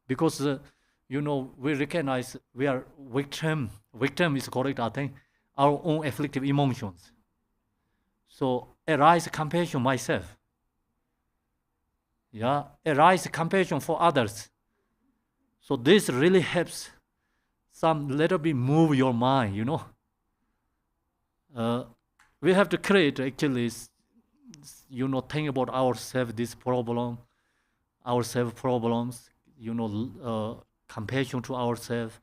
Because, we recognize we are victim. Victim is correct, I think. Our own afflictive emotions. So, arise compassion myself. Yeah, arise compassion for others. So this really helps some little bit move your mind, We have to create actually, think about ourselves, this problem, ourselves problems, compassion to ourselves,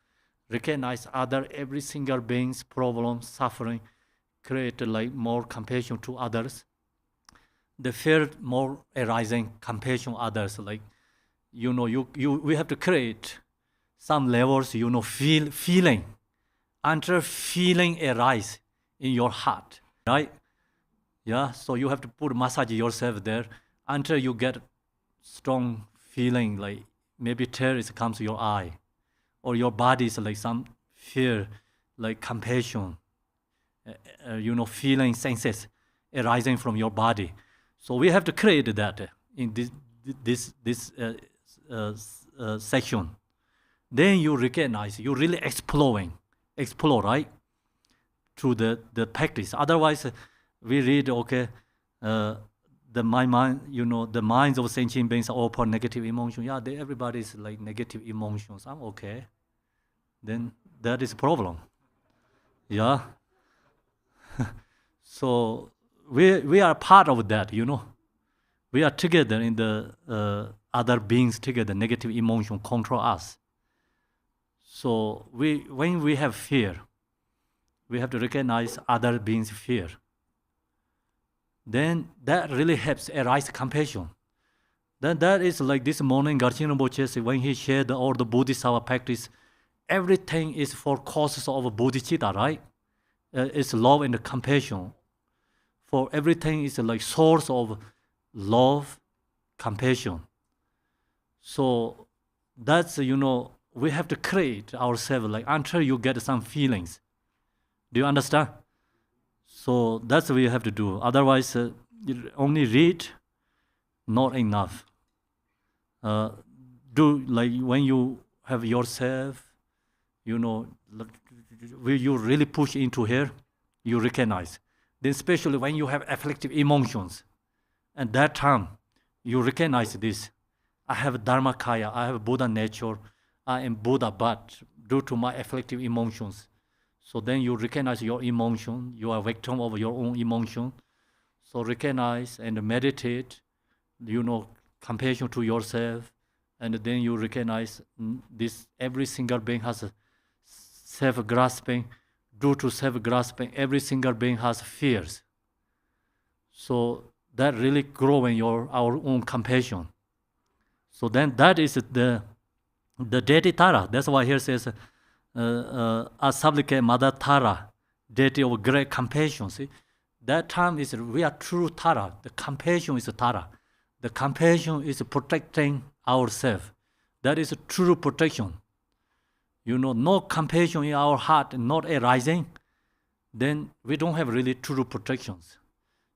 recognize every single being's problem, suffering, create like more compassion to others. The fear more arising compassion others, like we have to create some levels, feeling until feeling arise in your heart, right? Yeah, so you have to put massage yourself there until you get strong feeling, like maybe tears comes to your eye, or your body is like some fear, like compassion, feeling senses arising from your body. So we have to create that in this section. Then you recognize, you really explore, right? Through the practice. Otherwise, we read, okay, the minds of sentient beings are open negative emotion. Yeah, everybody is like negative emotions. I'm okay. Then that is a problem. Yeah. So we are part of that, We are together in the other beings together. Negative emotion control us. So when we have fear, we have to recognize other beings' fear. Then that really helps arise compassion. Then that is like this morning, Garchen Rinpoche said, when he shared all the Bodhisattva practice, everything is for causes of bodhicitta, right? It's love and compassion. For everything is like source of love, compassion. So that's, we have to create ourselves like until you get some feelings. Do you understand? So that's what we have to do. Otherwise, you only read, not enough. Do like when you have yourself, you really push into here, you recognize. Then especially when you have afflictive emotions, at that time, you recognize this. I have Dharmakaya, I have Buddha nature, I am Buddha, but due to my afflictive emotions. So then you recognize your emotion, you are victim of your own emotion. So recognize and meditate, compassion to yourself, and then you recognize this, every single being has a self-grasping. Due to self-grasping, every single being has fears. So that really grows in our own compassion. So then that is the deity Tara. That's why here says, a supplicate Mother Tara, deity of great compassion. See, that time is we are true Tara. The compassion is Tara. The compassion is protecting ourselves. That is true protection. No compassion in our heart, not arising, then we don't have really true protections.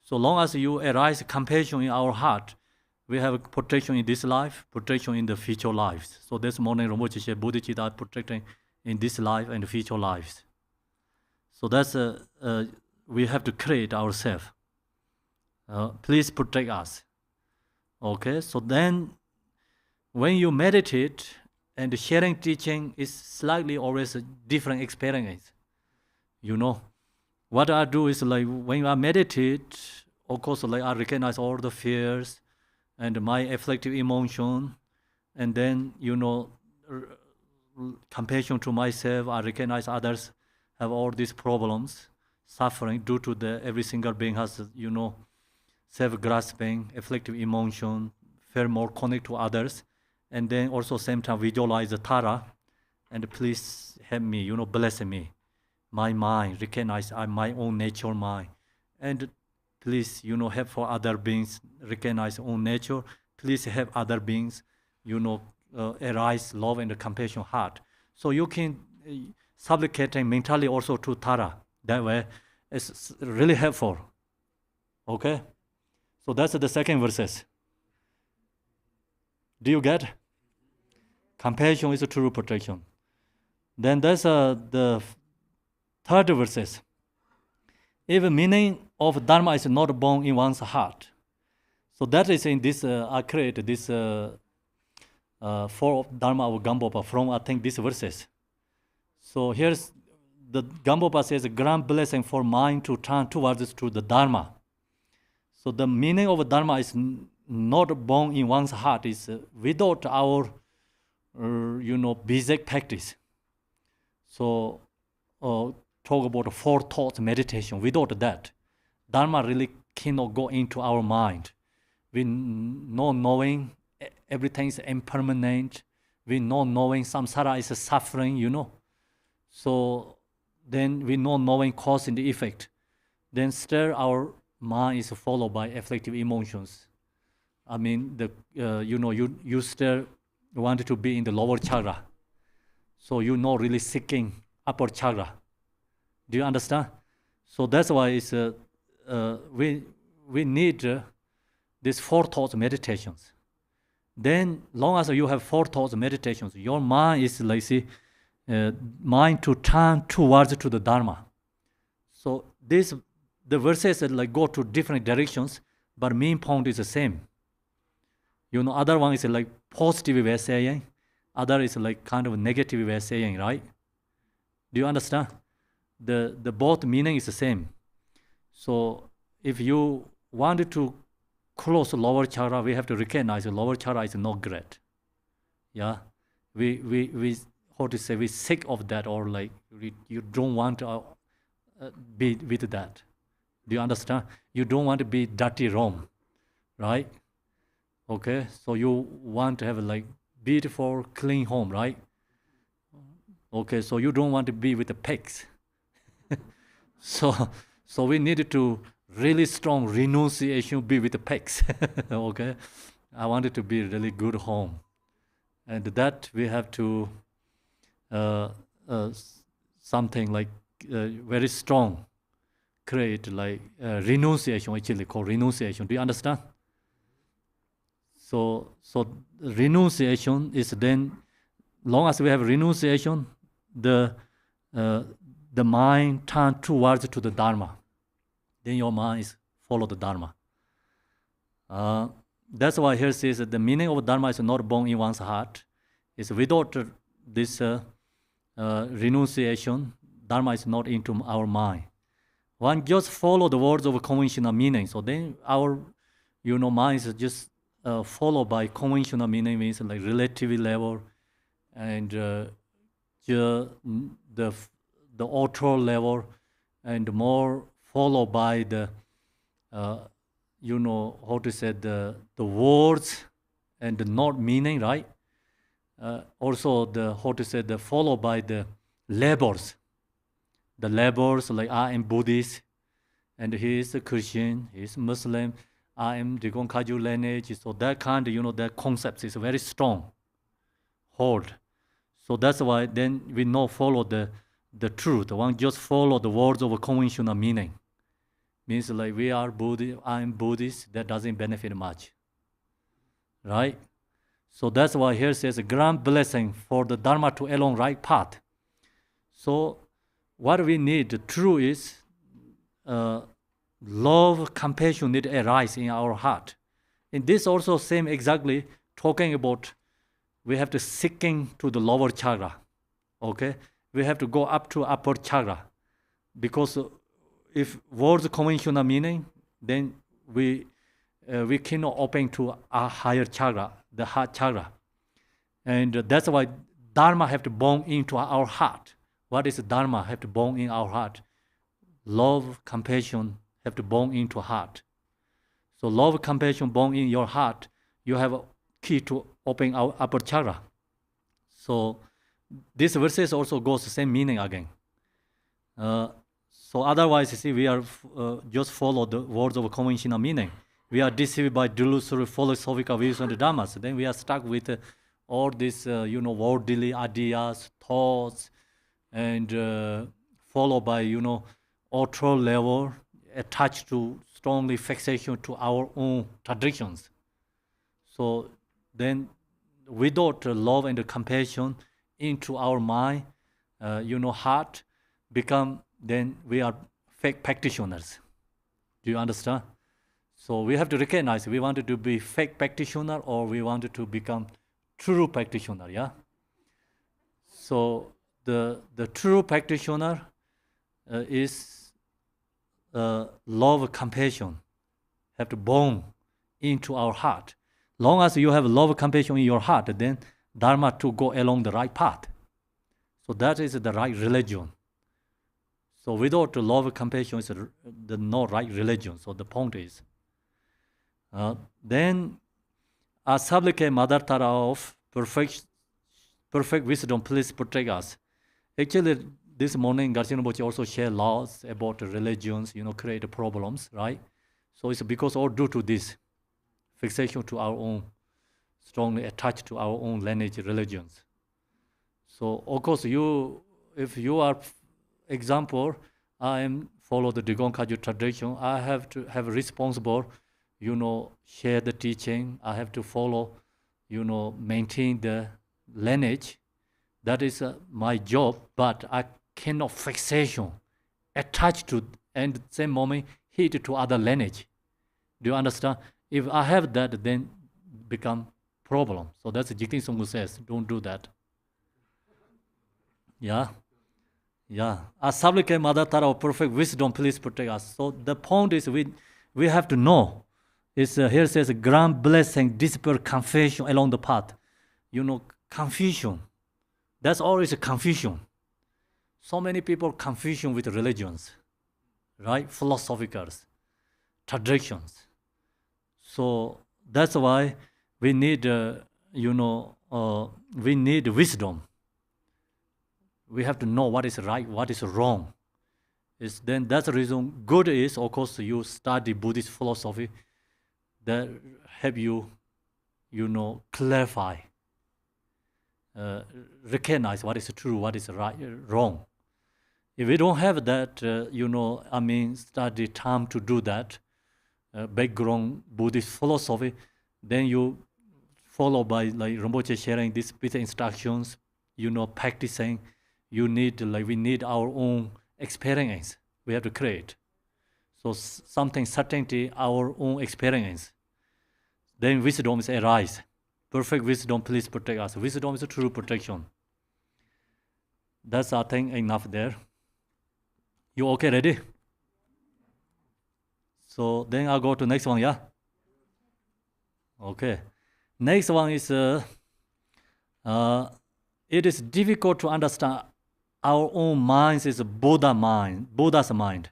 So long as you arise compassion in our heart, we have protection in this life, protection in the future lives. So this morning, Rinpoche said, bodhicitta protecting in this life and the future lives. So that's we have to create ourselves. Please protect us. Okay, so then when you meditate, and the sharing teaching is slightly always a different experience. What I do is like when I meditate, of course, like I recognize all the fears and my afflictive emotion, and then compassion to myself. I recognize others have all these problems, suffering due to every single being has self-grasping, afflictive emotion, fear more connect to others. And then also same time visualize the Tara, and please help me, bless me. My mind, recognize I'm my own nature mind. And please, help for other beings, recognize own nature. Please help other beings, arise love and compassion heart. So you can supplicating mentally also to Tara. That way, it's really helpful. Okay? So that's the second verses. Do you get? Compassion is a true protection. Then there's the third verses. If the meaning of Dharma is not born in one's heart. So that is in this, I created this four Dharma of Gambopa from, I think, these verses. So here's the Gambopa says, grand blessing for mind to turn towards to the Dharma. So the meaning of Dharma is not born in one's heart, is without our basic practice. So talk about four thoughts meditation. Without that, Dharma really cannot go into our mind. We know knowing everything is impermanent. We know knowing samsara is a suffering, So then we know knowing cause and the effect. Then still our mind is followed by afflictive emotions. I mean, you still wanted to be in the lower chakra. So you're not really seeking upper chakra. Do you understand? So that's why it's we need these four thoughts meditations. Then, long as you have four thoughts meditations, your mind is mind to turn towards to the Dharma. So the verses go to different directions, but main point is the same. Other one is positive way of saying, other is kind of negative way of saying, right? Do you understand? The both meaning is the same. So if you wanted to close lower chakra, we have to recognize the lower chakra is not great. Yeah, we how to say, we sick of that, or you don't want to be with that. Do you understand? You don't want to be dirty room, right? Okay, so you want to have a beautiful, clean home, right? Okay, so you don't want to be with the pigs. So we needed to really strong renunciation be with the pigs. Okay, I wanted to be a really good home, and that we have to something very strong, create renunciation, actually called renunciation. Do you understand? So renunciation is then, long as we have renunciation, the mind turn towards to the Dharma. Then your mind is follow the Dharma. That's why here says that the meaning of Dharma is not born in one's heart. It's without this renunciation, Dharma is not into our mind. One just follow the words of conventional meaning. So then our mind is just followed by conventional meaning, means relativity level, and the author level, and more followed by the how to say, the words and the not meaning, right? Also the how to say, the followed by the labels. The labels I am Buddhist, and he is a Christian, he is Muslim, I am the Gonkaju lineage. So that kind of, that concept is very strong hold. So that's why then we not follow the truth. One just follow the words of a conventional meaning. Means we are Buddhist, I am Buddhist, that doesn't benefit much. Right? So that's why here says a grand blessing for the Dharma to along right path. So what we need, true is love, compassion need arise in our heart. And this also same exactly talking about we have to seeking to the lower chakra. Okay? We have to go up to upper chakra. Because if words conventional meaning, then we cannot open to a higher chakra, the heart chakra. And that's why Dharma have to born into our heart. What is Dharma have to born in our heart? Love, compassion have to born into heart. So love, compassion born in your heart, you have a key to open our upper chakra. So this verses also goes the same meaning again. So otherwise, you see, we are just follow the words of conventional meaning. We are deceived by delusory philosophical views and dhammas. Then we are stuck with all these, worldly ideas, thoughts, and followed by, author level, attached to strongly fixation to our own traditions. So then, without love and compassion into our mind, heart, become, then we are fake practitioners. Do you understand? So we have to recognize we wanted to be fake practitioner or we wanted to become true practitioner, yeah? So the true practitioner is love, compassion, have to born into our heart. Long as you have love, compassion in your heart, then Dharma to go along the right path. So that is the right religion. So without love, compassion is the no right religion. So the point is, then I supplicate Mother Tara of perfect wisdom, please protect us. Actually, this morning, Garchen also shared laws about religions, create problems, right? So it's because all due to this fixation to our own, strongly attached to our own lineage religions. So of course, if you are, example, I am follow the Digon Kagyu tradition, I have to have responsible, share the teaching. I have to follow, maintain the lineage. That is my job, but I cannot fixation, attach to, and at the same moment hit to other lineage. Do you understand? If I have that, then become problem. So that's Jigten Songhu says, don't do that. Yeah. I supplicate Mother Tara of perfect wisdom, please protect us. So the point is we have to know. It's, here says, grand blessing, disciple confusion along the path. Confusion. That's always a confusion. So many people confusion with religions, right? Philosophicals, traditions. So that's why we need, we need wisdom. We have to know what is right, what is wrong. Then that's the reason good is, of course, you study Buddhist philosophy that help you, clarify, recognize what is true, what is right, wrong. If we don't have that, study time to do that, background Buddhist philosophy, then you follow by like Rinpoche sharing these bit instructions, practicing. We need our own experience. We have to create. So something certainty, our own experience. Then wisdom is arise. Perfect wisdom, please protect us. Wisdom is a true protection. That's, I think, enough there. You okay, ready? So then I'll go to next one, yeah? Okay. Next one is, it is difficult to understand our own minds is Buddha's mind.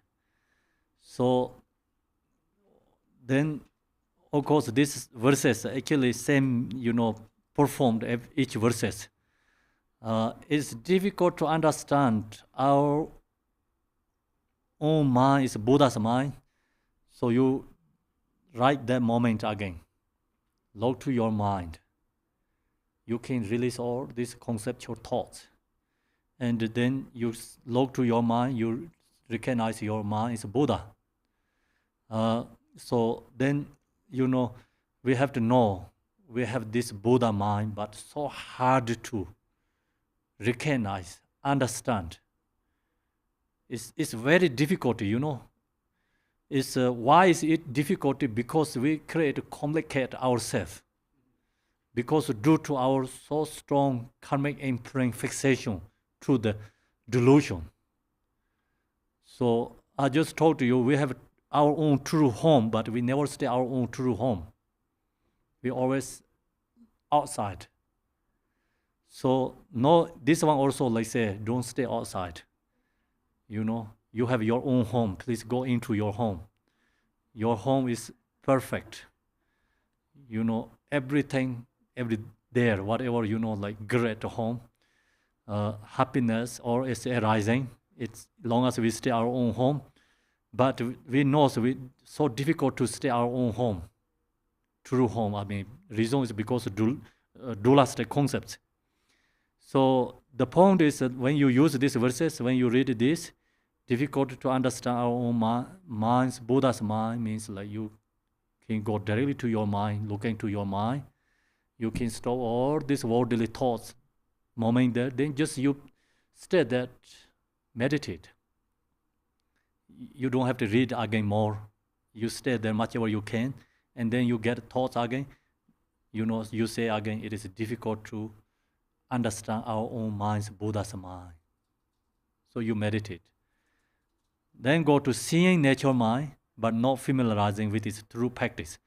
So then, of course, these verses actually same, performed each verses. It's difficult to understand our own mind is Buddha's mind. So you write that moment again. Look to your mind. You can release all these conceptual thoughts. And then you look to your mind, you recognize your mind is Buddha. So then, we have to know we have this Buddha mind, but so hard to recognize, understand. It's very difficult, It's, why is it difficult? Because we complicate ourselves. Because due to our so strong karmic imprint fixation to the delusion. So I just told you we have our own true home, but we never stay our own true home. We always outside. So no, this one also like say, don't stay outside. You have your own home. Please go into your home. Your home is perfect. Everything, there, whatever like great home. Happiness or is arising. It's long as we stay our own home, but we know it's so difficult to stay our own home, true home. Reason is because of dualistic concepts. So the point is that when you use these verses, when you read this, difficult to understand our own minds. Buddha's mind means like you can go directly to your mind, look into your mind. You can stop all these worldly thoughts. Moment there, then just you stay there, meditate. You don't have to read again more. You stay there much ever you can, and then you get thoughts again. You say again, it is difficult to understand our own minds, Buddha's mind. So you meditate. Then go to seeing nature mind, but not familiarizing with its true practice.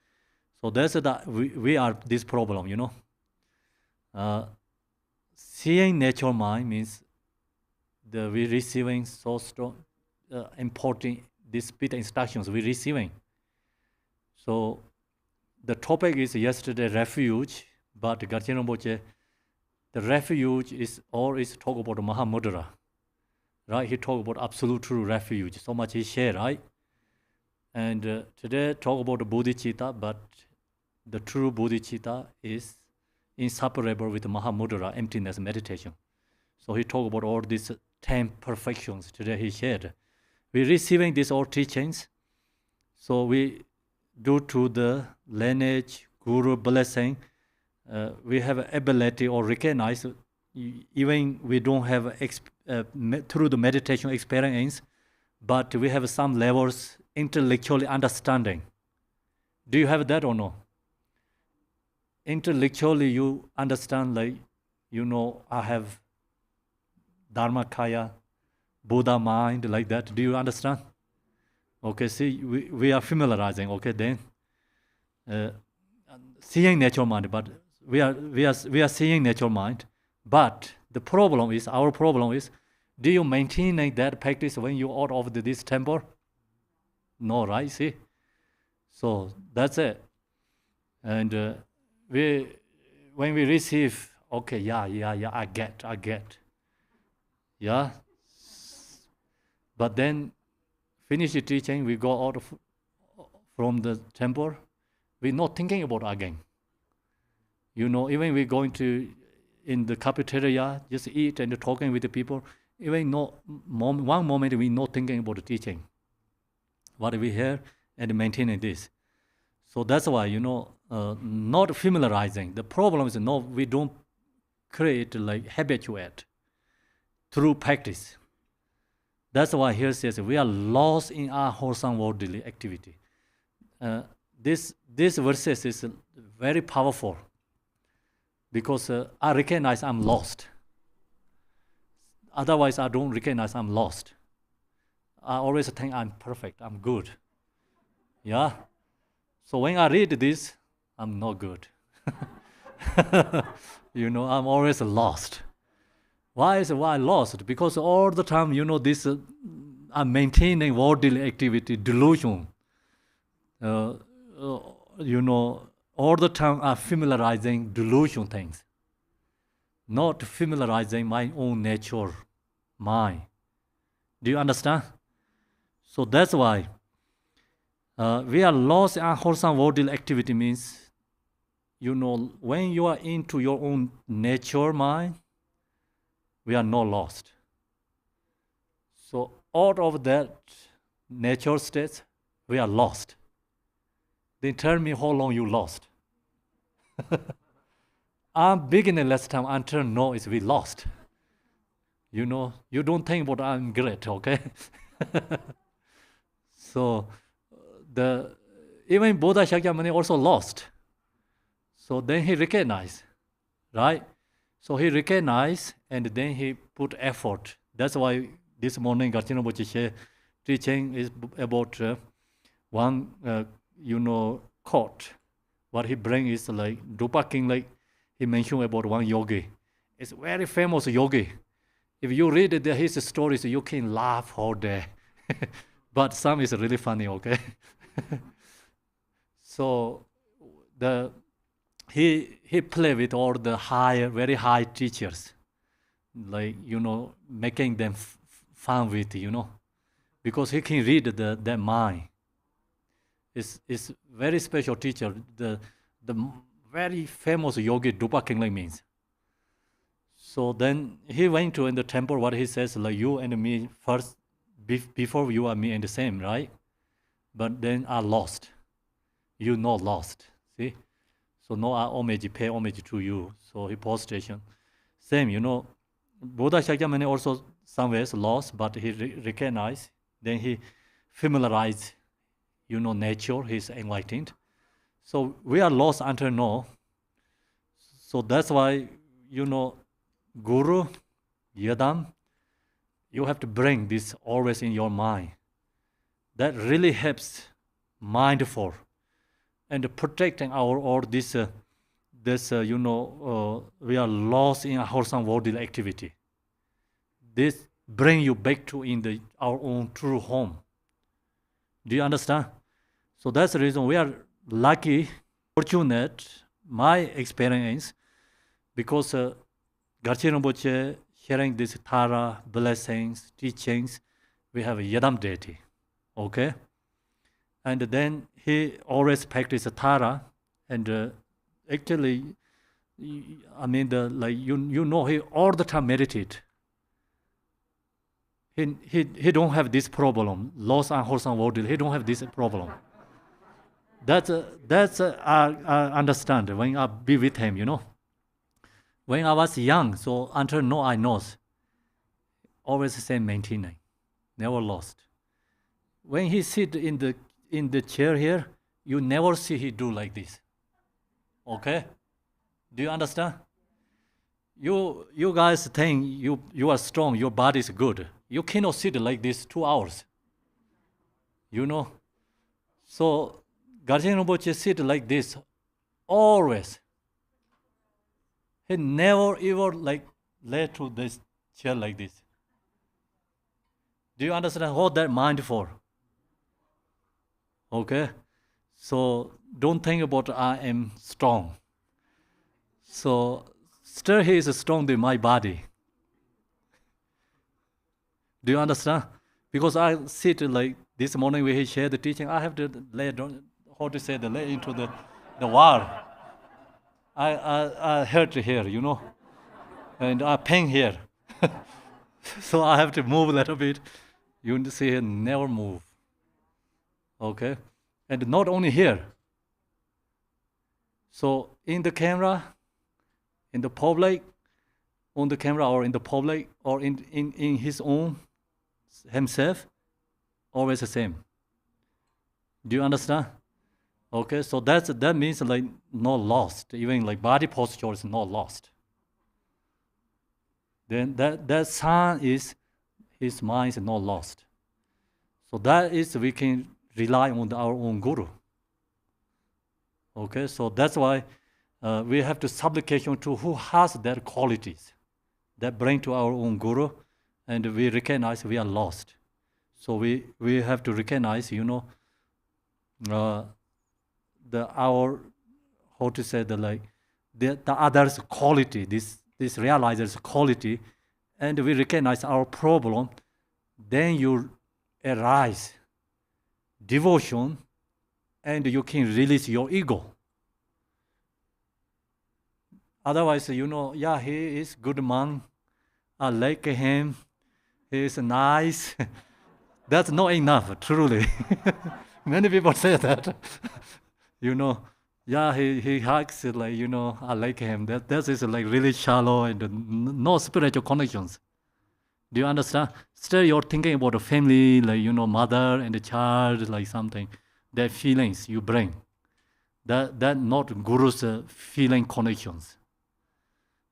So that's we are this problem, Seeing nature mind means we receiving so strong, important these Peter instructions we receiving. So the topic is yesterday refuge, but Garchen Rinpoche, the refuge is talk about Mahamudra, right? He talk about absolute true refuge. So much he share, right? And today talk about the bodhicitta, but the true bodhicitta is inseparable with Mahamudra, emptiness meditation. So he talk about all these 10 perfections today he shared. We receiving these all teachings, so we, due to the lineage, guru blessing, we have ability or recognize, even we don't have through the meditation experience, but we have some levels intellectually understanding. Do you have that or no? Intellectually you understand, like, I have Dharmakaya, Buddha mind, like that. Do you understand? Okay, see, we are familiarizing, okay, then. Seeing natural mind, but we are seeing natural mind. But our problem is, do you maintain that practice when you out of this temple? No, right? See? So that's it. And when we receive, okay, yeah, I get. Yeah? But then, finish the teaching, we go out from the temple, we're not thinking about again. Even we're going to, in the cafeteria, just eat and talking with the people, even one moment we're not thinking about the teaching. What we hear and maintaining this. So that's why, not familiarizing. The problem is, we don't create, like, habituate through practice. That's why here says we are lost in our wholesome worldly activity. This verses is very powerful because I recognize I'm lost. Otherwise, I don't recognize I'm lost. I always think I'm perfect, I'm good. Yeah? So when I read this, I'm not good. I'm always lost. Why lost? Because all the time, this I'm maintaining worldly activity, delusion. All the time I'm familiarizing delusion things, not familiarizing my own nature, mind. Do you understand? So that's why we are lost in wholesome worldly activity means, when you are into your own nature, mind, we are not lost. So out of that nature state, we are lost. Then tell me how long you lost. I'm beginning last time until now is we lost. You don't think about I'm great, okay? So even Buddha Shakyamuni also lost. So then he recognized, right? So he recognized and then he put effort. That's why this morning Garchen Rinpoche teaching is about one, quote. What he brings is like Deepening, like he mentioned about one yogi. It's very famous yogi. If you read his stories, you can laugh all day. But some is really funny, okay? So he play with all the very high teachers, like, making them fun with, because he can read their mind. It's very special teacher. The very famous yogi Deepening means. So then he went to in the temple. What he says, like, you and me first, before you are me and the same, right? But then I lost. You not lost. See? So now I pay homage to you. So he prostration. Same, Buddha Shakyamuni also somewhere lost, but he recognized. Then he familiarized, nature. He's enlightened. So we are lost until now. So that's why, Guru, Yadam, you have to bring this always in your mind. That really helps mindful and protecting all this, we are lost in a wholesome worldly activity. This bring you back to our own true home. Do you understand? So that's the reason we are lucky, fortunate, my experience, because Garchen Rinpoche sharing this Tara, blessings, teachings, we have a Yadam deity, okay? And then he always practice Tara, and actually, I mean, you know, he all the time meditate. He don't have this problem, lost and wholesome world. He don't have this problem. That's I understand when I be with him, you know. When I was young, so until now I knows, always the same maintaining, never lost. When he sit in the chair here, you never see he do like this. Okay? Do you understand? You guys think you are strong, your body is good. You cannot sit like this 2 hours. You know? So Garchen Rinpoche sit like this always. He never ever like lay to this chair like this. Do you understand what that mind for? Okay? So don't think about I am strong. So still he is strong in my body. Do you understand? Because I sit like this morning when he shared the teaching, I have to lay lay into the wall. I hurt here, you know, and I pain here. So I have to move a little bit. You see he never move. Okay? And not only here. So in the camera, in the public, on the camera or in the public or in his own himself, always the same. Do you understand? Okay, so that means like not lost. Even like body posture is not lost. Then that sign is his mind is not lost. So that is we can rely on our own guru. Okay, so that's why we have to supplication to who has that qualities that bring to our own guru, and we recognize we are lost. So we have to recognize, you know, our how to say the other's quality, this realizer's quality, and we recognize our problem. Then you arise devotion, and you can release your ego. Otherwise, you know, yeah, he is good man. I like him. He is nice. That's not enough, truly. Many people say that. You know, yeah, he hugs like, you know, I like him. That is like really shallow and no spiritual connections. Do you understand? Still, you're thinking about a family, like, you know, mother and a child, like something. That feelings you bring. That not guru's feeling connections.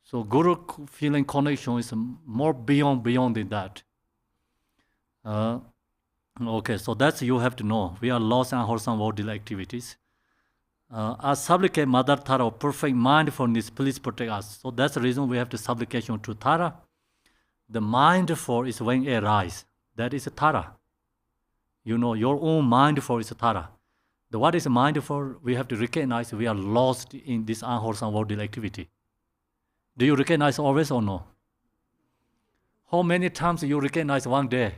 So guru feeling connection is more beyond than that. Okay, so that's you have to know. We are lost and wholesome worldly activities. As supplicate Mother Tara of perfect mindfulness, please protect us. So that's the reason we have to supplication to Tara. The mindful is when it arises. That is Tara. You know, your own mindful is Tara. What is mindful? We have to recognize we are lost in this unwholesome worldly activity. Do you recognize always or no? How many times you recognize one day?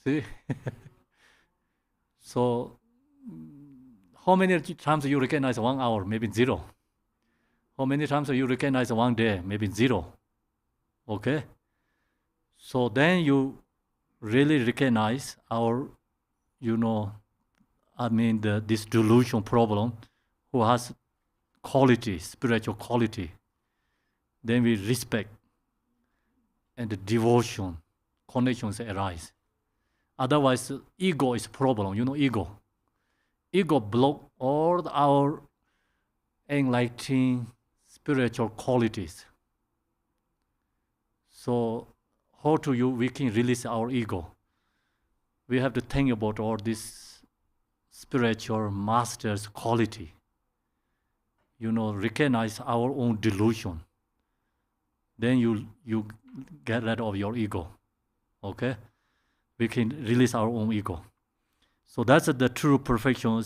See? So, how many times you recognize 1 hour? Maybe 0. How many times you recognize one day? Maybe 0. Okay? So then you really recognize our, you know, this delusion problem who has quality, spiritual quality. Then we respect and the devotion, connections arise. Otherwise, ego is problem. You know, ego. Ego block all our enlightening spiritual qualities. So, how we can release our ego? We have to think about all this spiritual master's quality. You know, recognize our own delusion. then you get rid of your ego. Okay? We can release our own ego. So that's the true perfection.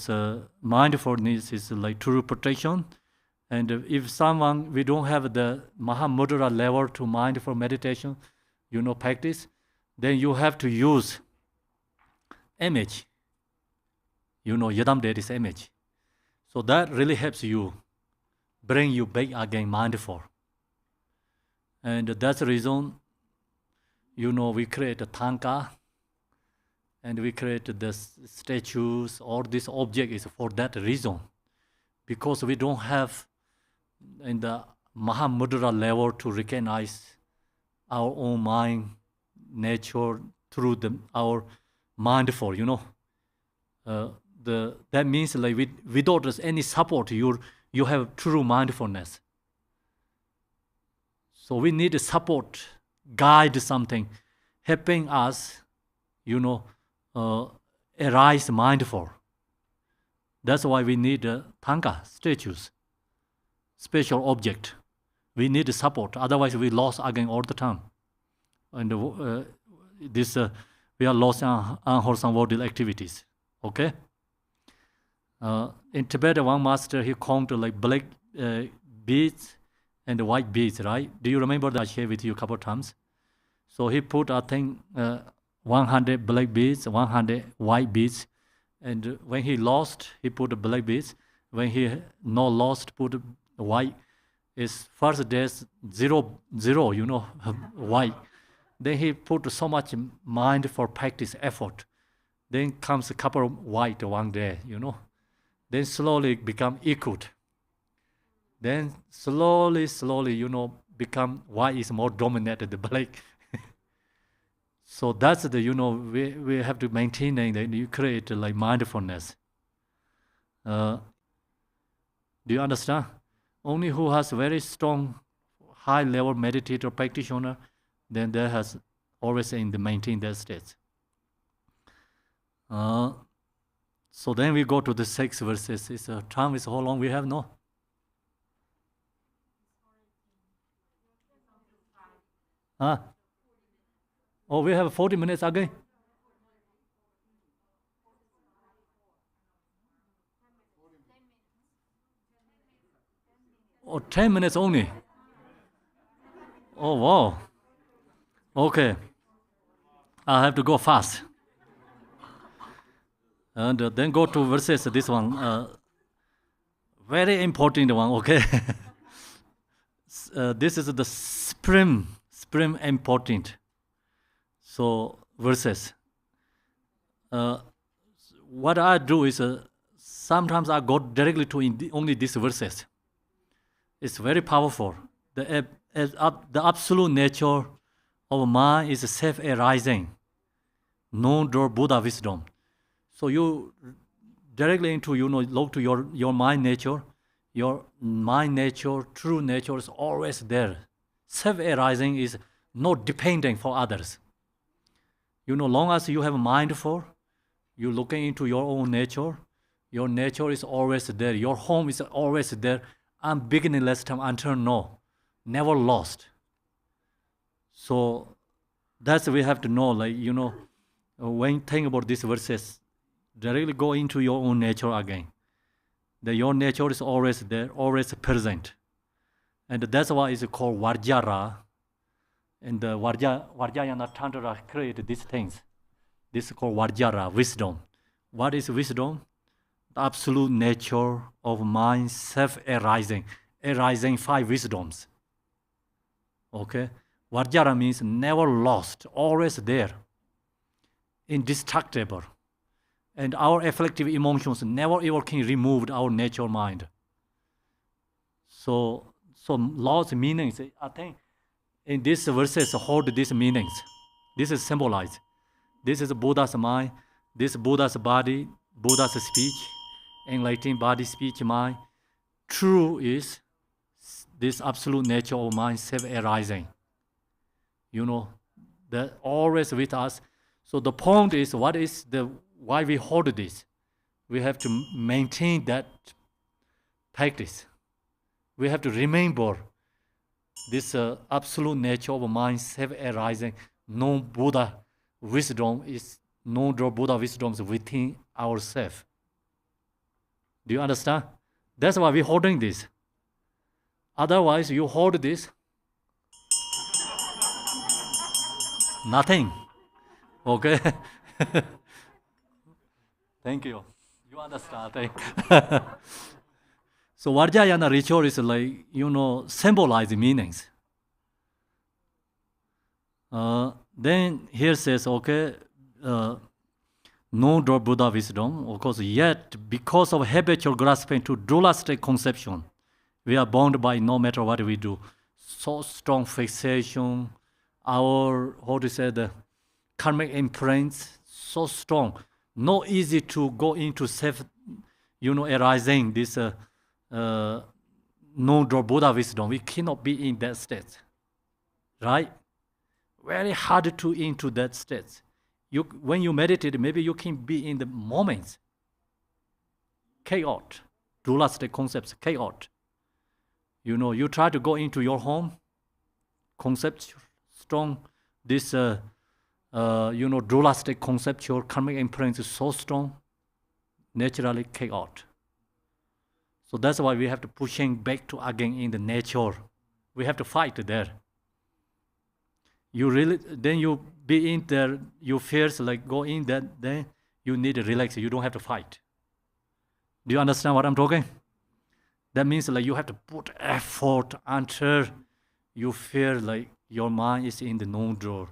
Mindfulness is like true protection. And if someone, we don't have the Mahamudra level to mindful meditation, practice, then you have to use image. Yadam Dedi's image. So that really helps you, bring you back again mindful. And that's the reason, we create a tanka, and we create the statues, or this object is for that reason. Because we don't have in the Mahamudra level to recognize our own mind, nature, through our mindful, that means like without any support, you have true mindfulness. So we need a support, guide something, helping us, arise mindful. That's why we need tanka, statues, special object. We need support, otherwise we lost again all the time. And we are lost in unwholesome worldly activities. Okay? In Tibet, one master, he counted like black beads and white beads, right? Do you remember that I shared with you a couple of times? So he put, I think, 100 black beads, 100 white beads. And when he lost, he put the black beads. When he not lost, put white. His first days, zero, white. Then he put so much mind for practice, effort. Then comes a couple of white one day, Then slowly become equal. Then slowly, become white is more dominated than black. So that's the, we have to maintain that you create like mindfulness. Do you understand? Only who has very strong, high-level meditator practitioner, then they has always maintain their states. So then we go to the 6 verses. It's time is how long we have? No? Oh, we have 40 minutes again? Oh, 10 minutes only? Oh, wow. Okay. I have to go fast. And then go to verses, this one. Very important one, okay? This is the supreme important. So, verses. What I do is, sometimes I go directly to only these verses. It's very powerful. The absolute nature of mind is self-arising, known door Buddha wisdom. So you directly into, look to your mind nature. Your mind nature, true nature is always there. Self-arising is not depending for others. Long as you have mindful, you're looking into your own nature, your nature is always there. Your home is always there. I'm beginningless time until no, never lost. So that's we have to know, like, when you think about these verses, directly go into your own nature again. That your nature is always there, always present. And that's why it's called Vajra. And the Vajrayana Tantra created these things. This is called Vajra, wisdom. What is wisdom? The absolute nature of mind, self-arising, arising 5 wisdoms. Okay? Vajra means never lost, always there, indestructible. And our afflictive emotions never ever can remove our nature mind. So Lord's meanings, I think, in these verses hold these meanings. This is symbolized. This is Buddha's mind, this Buddha's body, Buddha's speech, enlightened body, speech, mind. True is this absolute nature of mind, self-arising. That always with us. So the point is, why we hold this? We have to maintain that practice. We have to remember this absolute nature of mind, self-arising, no Buddha wisdom is no Buddha wisdom is within ourselves. Do you understand? That's why we're holding this. Otherwise, you hold this, nothing. Okay? Thank you. You understand? So Vajrayana ritual is like, symbolize meanings. Then here says, okay, no Buddha wisdom, of course, yet because of habitual grasping to dualistic conception, we are bound by no matter what we do. So strong fixation, our, the karmic imprints, so strong. Not easy to go into self, arising this no Buddha wisdom. We cannot be in that state, right? Very hard to into that state. When you meditate, maybe you can be in the moments. Chaos, dualistic concepts, chaos. You try to go into your home, concept strong, this, dualistic conceptual karmic imprint is so strong, naturally chaos. So that's why we have to pushing back to again in the nature. We have to fight there. Then you be in there, you fears like go in there, then you need to relax, you don't have to fight. Do you understand what I'm talking? That means like you have to put effort until you feel like your mind is in the non-draw.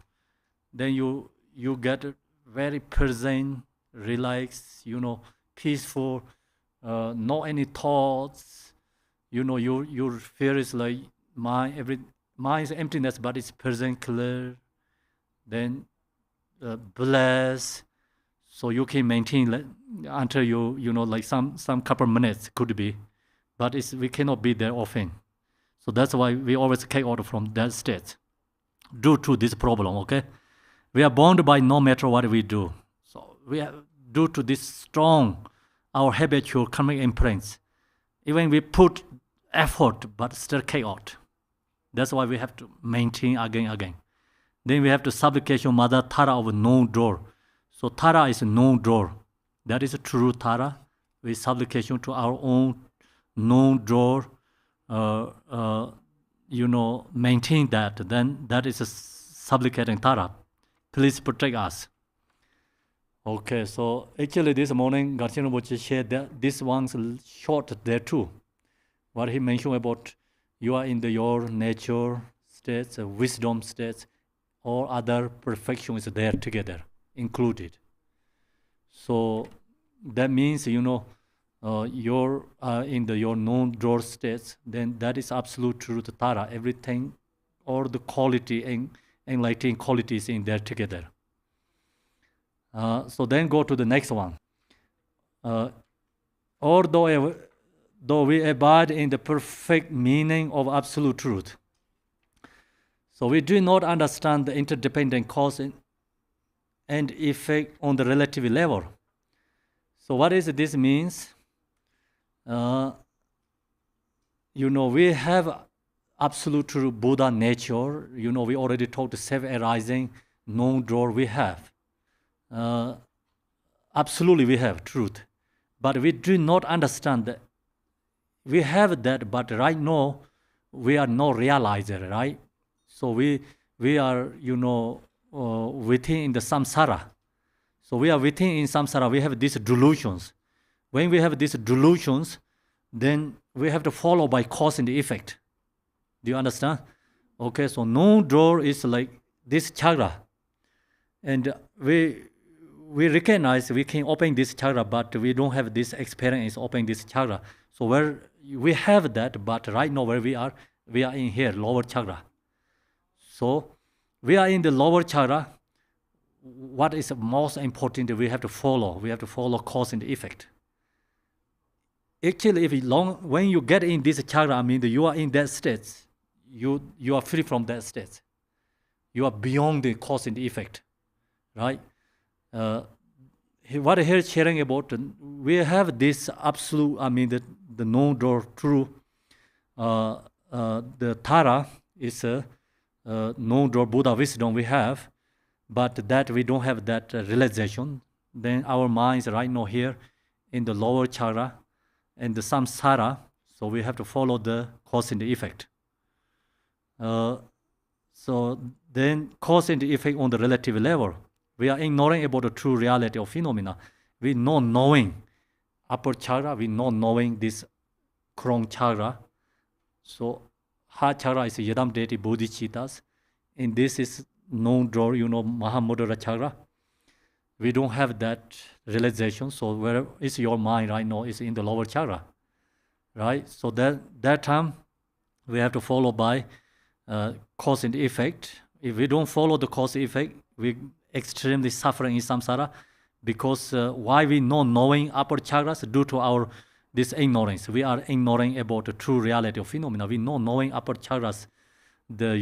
Then you get very present, relaxed, peaceful, no any thoughts. Your fear is like mind is emptiness, but it's present, clear. Then bless, so you can maintain until like some couple minutes could be, but we cannot be there often. So that's why we always take out from that state due to this problem. Okay, we are bound by no matter what we do. So we have due to this strong our habitual karmic imprints. Even we put effort, but still chaos. That's why we have to maintain again. Then we have to supplication mother Tara of no door. So Tara is no door. That is a true Tara. We supplication to our own no door. Maintain that. Then that is a supplicating Tara. Please protect us. Okay, so actually this morning Garchen Rinpoche shared that this one's short there too. What he mentioned about you are in your nature states, wisdom states, or other perfection is there together, included. So that means, you're in your non-draw states, then that is absolute truth, Tara. Everything, all the quality and enlightening qualities in there together. So then go to the next one. Although we abide in the perfect meaning of absolute truth, so we do not understand the interdependent cause and effect on the relative level. So what is this means? We have absolute true Buddha nature. We already talked self-arising, non-draw we have. Absolutely we have truth. But we do not understand that. We have that, but right now, we are not realizer, right? So we are, within the samsara. So we are within in samsara, we have these delusions. When we have these delusions, then we have to follow by cause and effect. Do you understand? Okay, so no door is like this chakra. And we recognize we can open this chakra, but we don't have this experience opening this chakra. So where we have that, but right now where we are in here, lower chakra. So we are in the lower chakra. What is most important? We have to follow. We have to follow cause and effect. Actually, when you get in this chakra, you are in that state. You are free from that state. You are beyond the cause and effect, right? What here is sharing about, we have this absolute, the no-door true, the Tara, It's a non-draw Buddha wisdom we have, but that we don't have that realization. Then our mind is right now here in the lower chakra and the samsara, so we have to follow the cause and the effect. So then cause and the effect on the relative level. We are ignoring about the true reality of phenomena. We not knowing upper chakra, we not knowing this crown chakra. So heart chakra is Yadam deity bodhicittas, and this is non-draw, Mahamudra chakra. We don't have that realization. So where is your mind right now is in the lower chakra, right? So that time we have to follow by cause and effect. If we don't follow the cause and effect, we extremely suffering in samsara, because why we not knowing upper chakras due to our this ignorance. We are ignoring about the true reality of phenomena. We not knowing upper chakras, the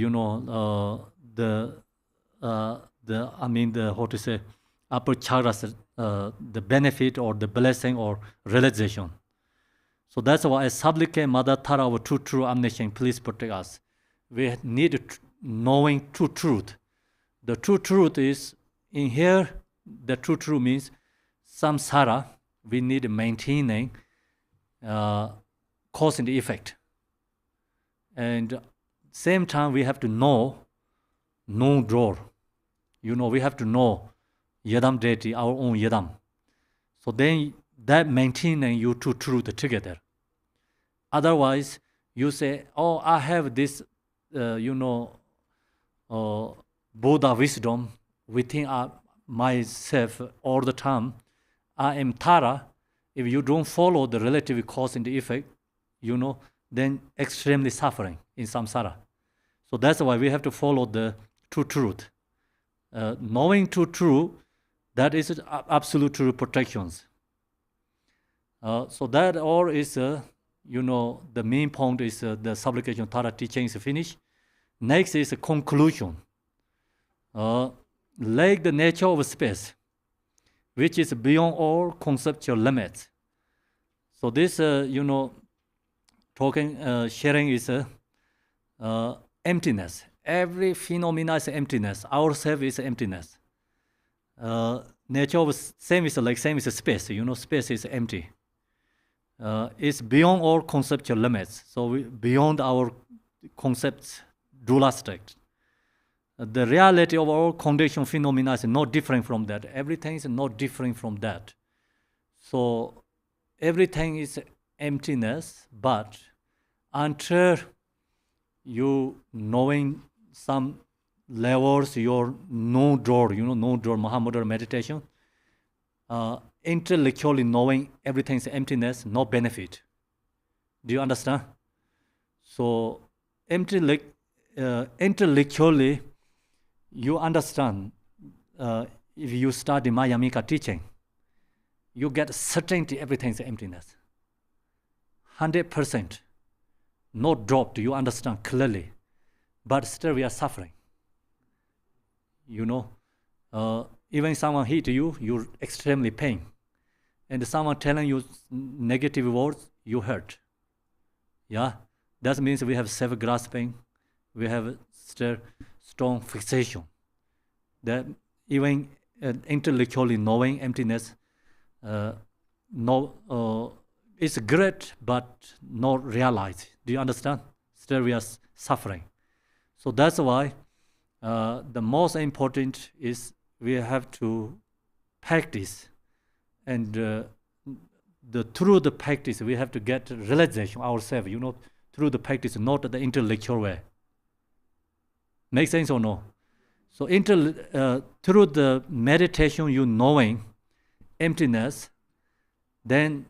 upper chakras, the benefit or the blessing or realization. So that's why as supplicate Mother Tara, our true omniscient, please protect us. We need knowing true truth. The true truth is in here. The true truth means samsara. We need maintaining cause and effect. And same time we have to know non-draw. We have to know Yadam deity, our own Yadam. So then that maintaining you two truth together. Otherwise, you say, oh, I have this, Buddha wisdom within myself all the time. I am Tara. If you don't follow the relative cause and the effect, then extremely suffering in samsara. So that's why we have to follow the true truth. Knowing true truth, that is absolute true protections. So that all is, the main point is the supplication Tara teaching is finished. Next is a conclusion. Like the nature of space, which is beyond all conceptual limits. So this, sharing is emptiness. Every phenomena is emptiness. Ourself is emptiness. Nature of same is space. Space is empty. It's beyond all conceptual limits. So beyond our concepts, dualistic. The reality of all conditioned phenomena is not different from that. Everything is not different from that. So everything is emptiness, but until you knowing some levels, your no-draw, no-draw Mahamudra meditation, intellectually knowing everything is emptiness, no benefit. Do you understand? So intellectually, you understand, if you study Mayamika teaching, you get certainty everything is emptiness. 100%. No drop, you understand clearly. But still we are suffering. Even someone hit you, you're extremely pain. And someone telling you negative words, you hurt. Yeah? That means we have self-grasping, we have still strong fixation. That even intellectually knowing emptiness, it's great, but not realized. Do you understand? Still we are suffering. So that's why the most important is we have to practice, and through the practice we have to get realization ourselves. Through the practice, not the intellectual way. Make sense or no? So through the meditation, you knowing emptiness, then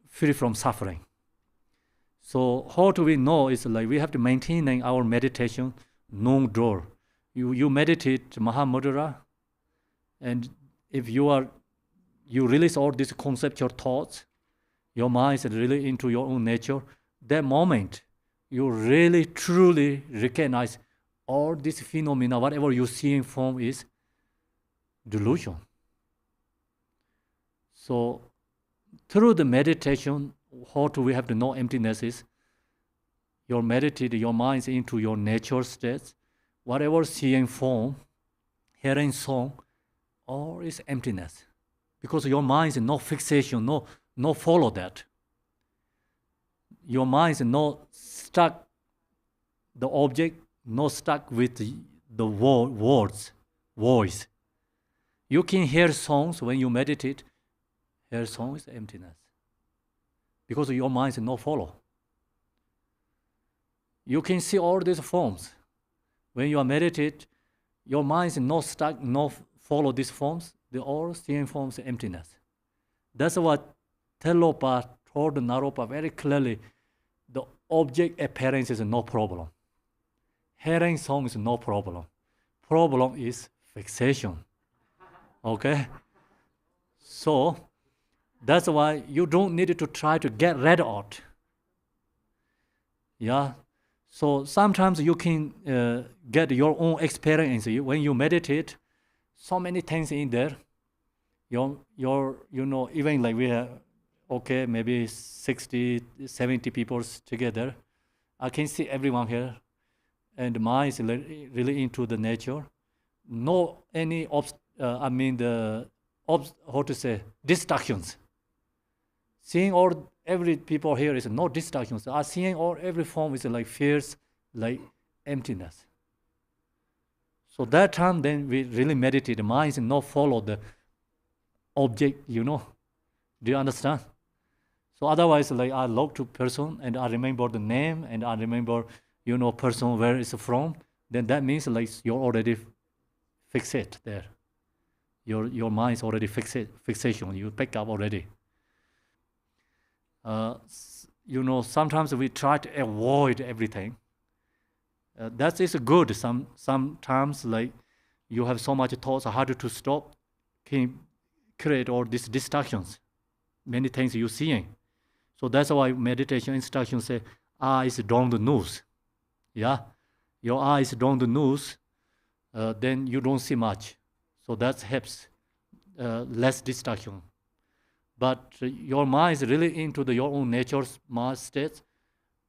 free from suffering. So how do we know? It's like we have to maintain our meditation non-draw. You meditate Mahamudra, and if you release all these conceptual thoughts, your mind is really into your own nature. That moment, you really truly recognize all these phenomena, whatever you're seeing from is delusion. So through the meditation, how do we have to know emptiness is, Your meditate, your mind is into your nature states. Whatever seeing form, hearing song, all is emptiness. Because your mind is no fixation, no follow that. Your mind is not stuck the object, not stuck with the words, voice. You can hear songs when you meditate. Hear song is emptiness. Because your mind is no follow. You can see all these forms. When you are meditate, your mind is not stuck, no follow these forms. They all seeing forms emptiness. That's what Telopa told Naropa very clearly. The object appearance is no problem. Hearing song is no problem. Problem is fixation. Okay? So, that's why you don't need to try to get rid of it. Yeah? So sometimes you can get your own experience. When you meditate, so many things in there. Even like we have, maybe 60, 70 people together. I can see everyone here. And mind is really into the nature. No any, distractions. Seeing every people here is no distractions. Seeing every form is like fears, like emptiness. So that time then we really meditate. The mind is not follow the object, Do you understand? So otherwise, like I look to person and I remember the name and I remember, person where it's from, then that means like you're already fixate there. Your mind is already fixation. You pick up already. Sometimes we try to avoid everything. That is good. Sometimes, like you have so much thoughts, harder to stop, can create all these distractions. Many things you're seeing. So that's why meditation instructions say, eyes down the nose. Yeah, your eyes down the nose, then you don't see much. So that helps less distraction. But your mind is really into your own nature's mind states.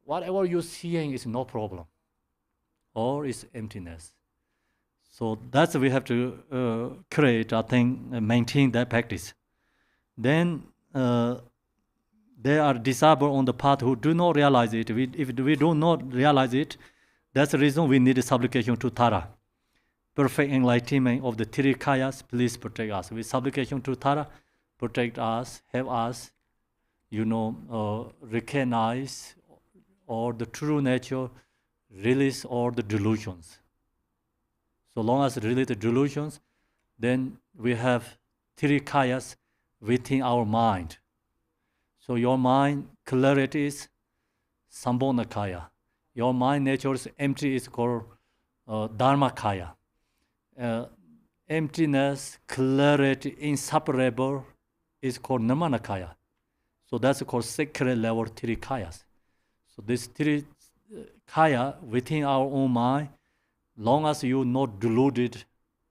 Whatever you're seeing is no problem, or is emptiness. So that's we have to create, I think, maintain that practice. Then there are disciples on the path who do not realize it. If we do not realize it, that's the reason we need a supplication to Tara. Perfect enlightenment of the three kayas, please protect us. With supplication to Tara, protect us, help us, recognize all the true nature, release all the delusions. So long as release the delusions, then we have three kayas within our mind. So your mind clarity is Sambhona kaya. Your mind nature is empty is called Dharma kaya. Emptiness, clarity, inseparable is called Nirvana kaya. So that's called sacred level three kayas. So these three kaya within our own mind, long as you not deluded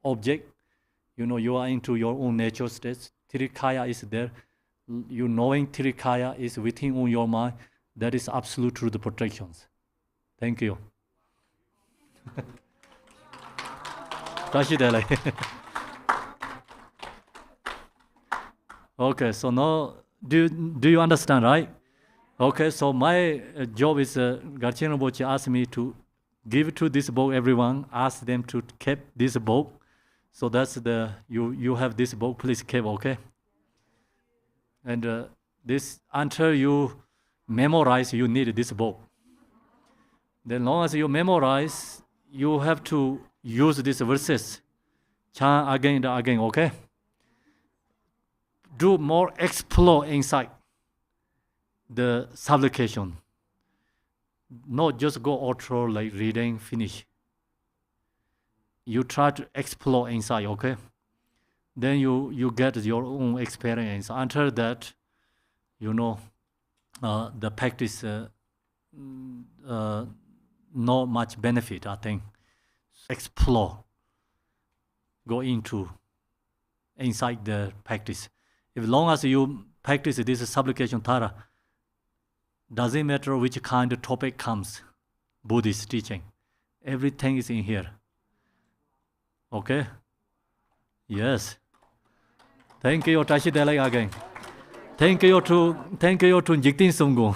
object, you are into your own nature states, three kaya is there. You knowing three kaya is within your mind, that is absolute truth protections. Thank you. Okay, so now do you understand, right? Okay, so my job is Garchen Rinpoche asked me to give to this book everyone, ask them to keep this book. So that's you have this book, please keep, okay? And this until you memorize, you need this book. Then long as you memorize, you have to use these verses, chant again and again, okay? Do more explore inside the supplication. Not just go outro like reading, finish. You try to explore inside, okay? Then you get your own experience. Until that, the practice not much benefit, I think. Explore. Go into inside the practice. As long as you practice this supplication Tara, doesn't matter which kind of topic comes, Buddhist teaching. Everything is in here. Okay? Yes. Thank you, Tashi Delay again. Thank you to Jiktin Sunggung.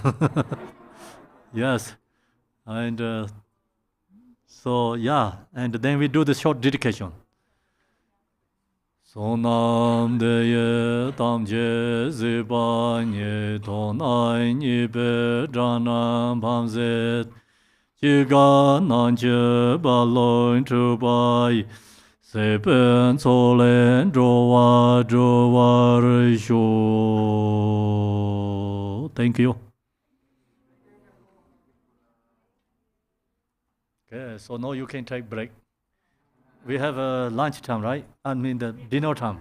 Yes. And so, yeah. And then we do the short dedication. Sonam deye tamje zibanye tonai nibe janam pamzet jiga nanje balon chubai sepen solen jowa risho. Thank you. Okay, so now you can take break. We have a lunch time, right? I mean the dinner time.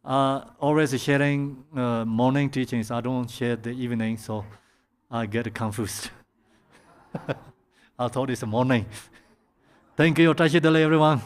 Always sharing morning teachings. I don't share the evening, so I get confused. I thought it's morning. Thank you, Tashi Dele, everyone.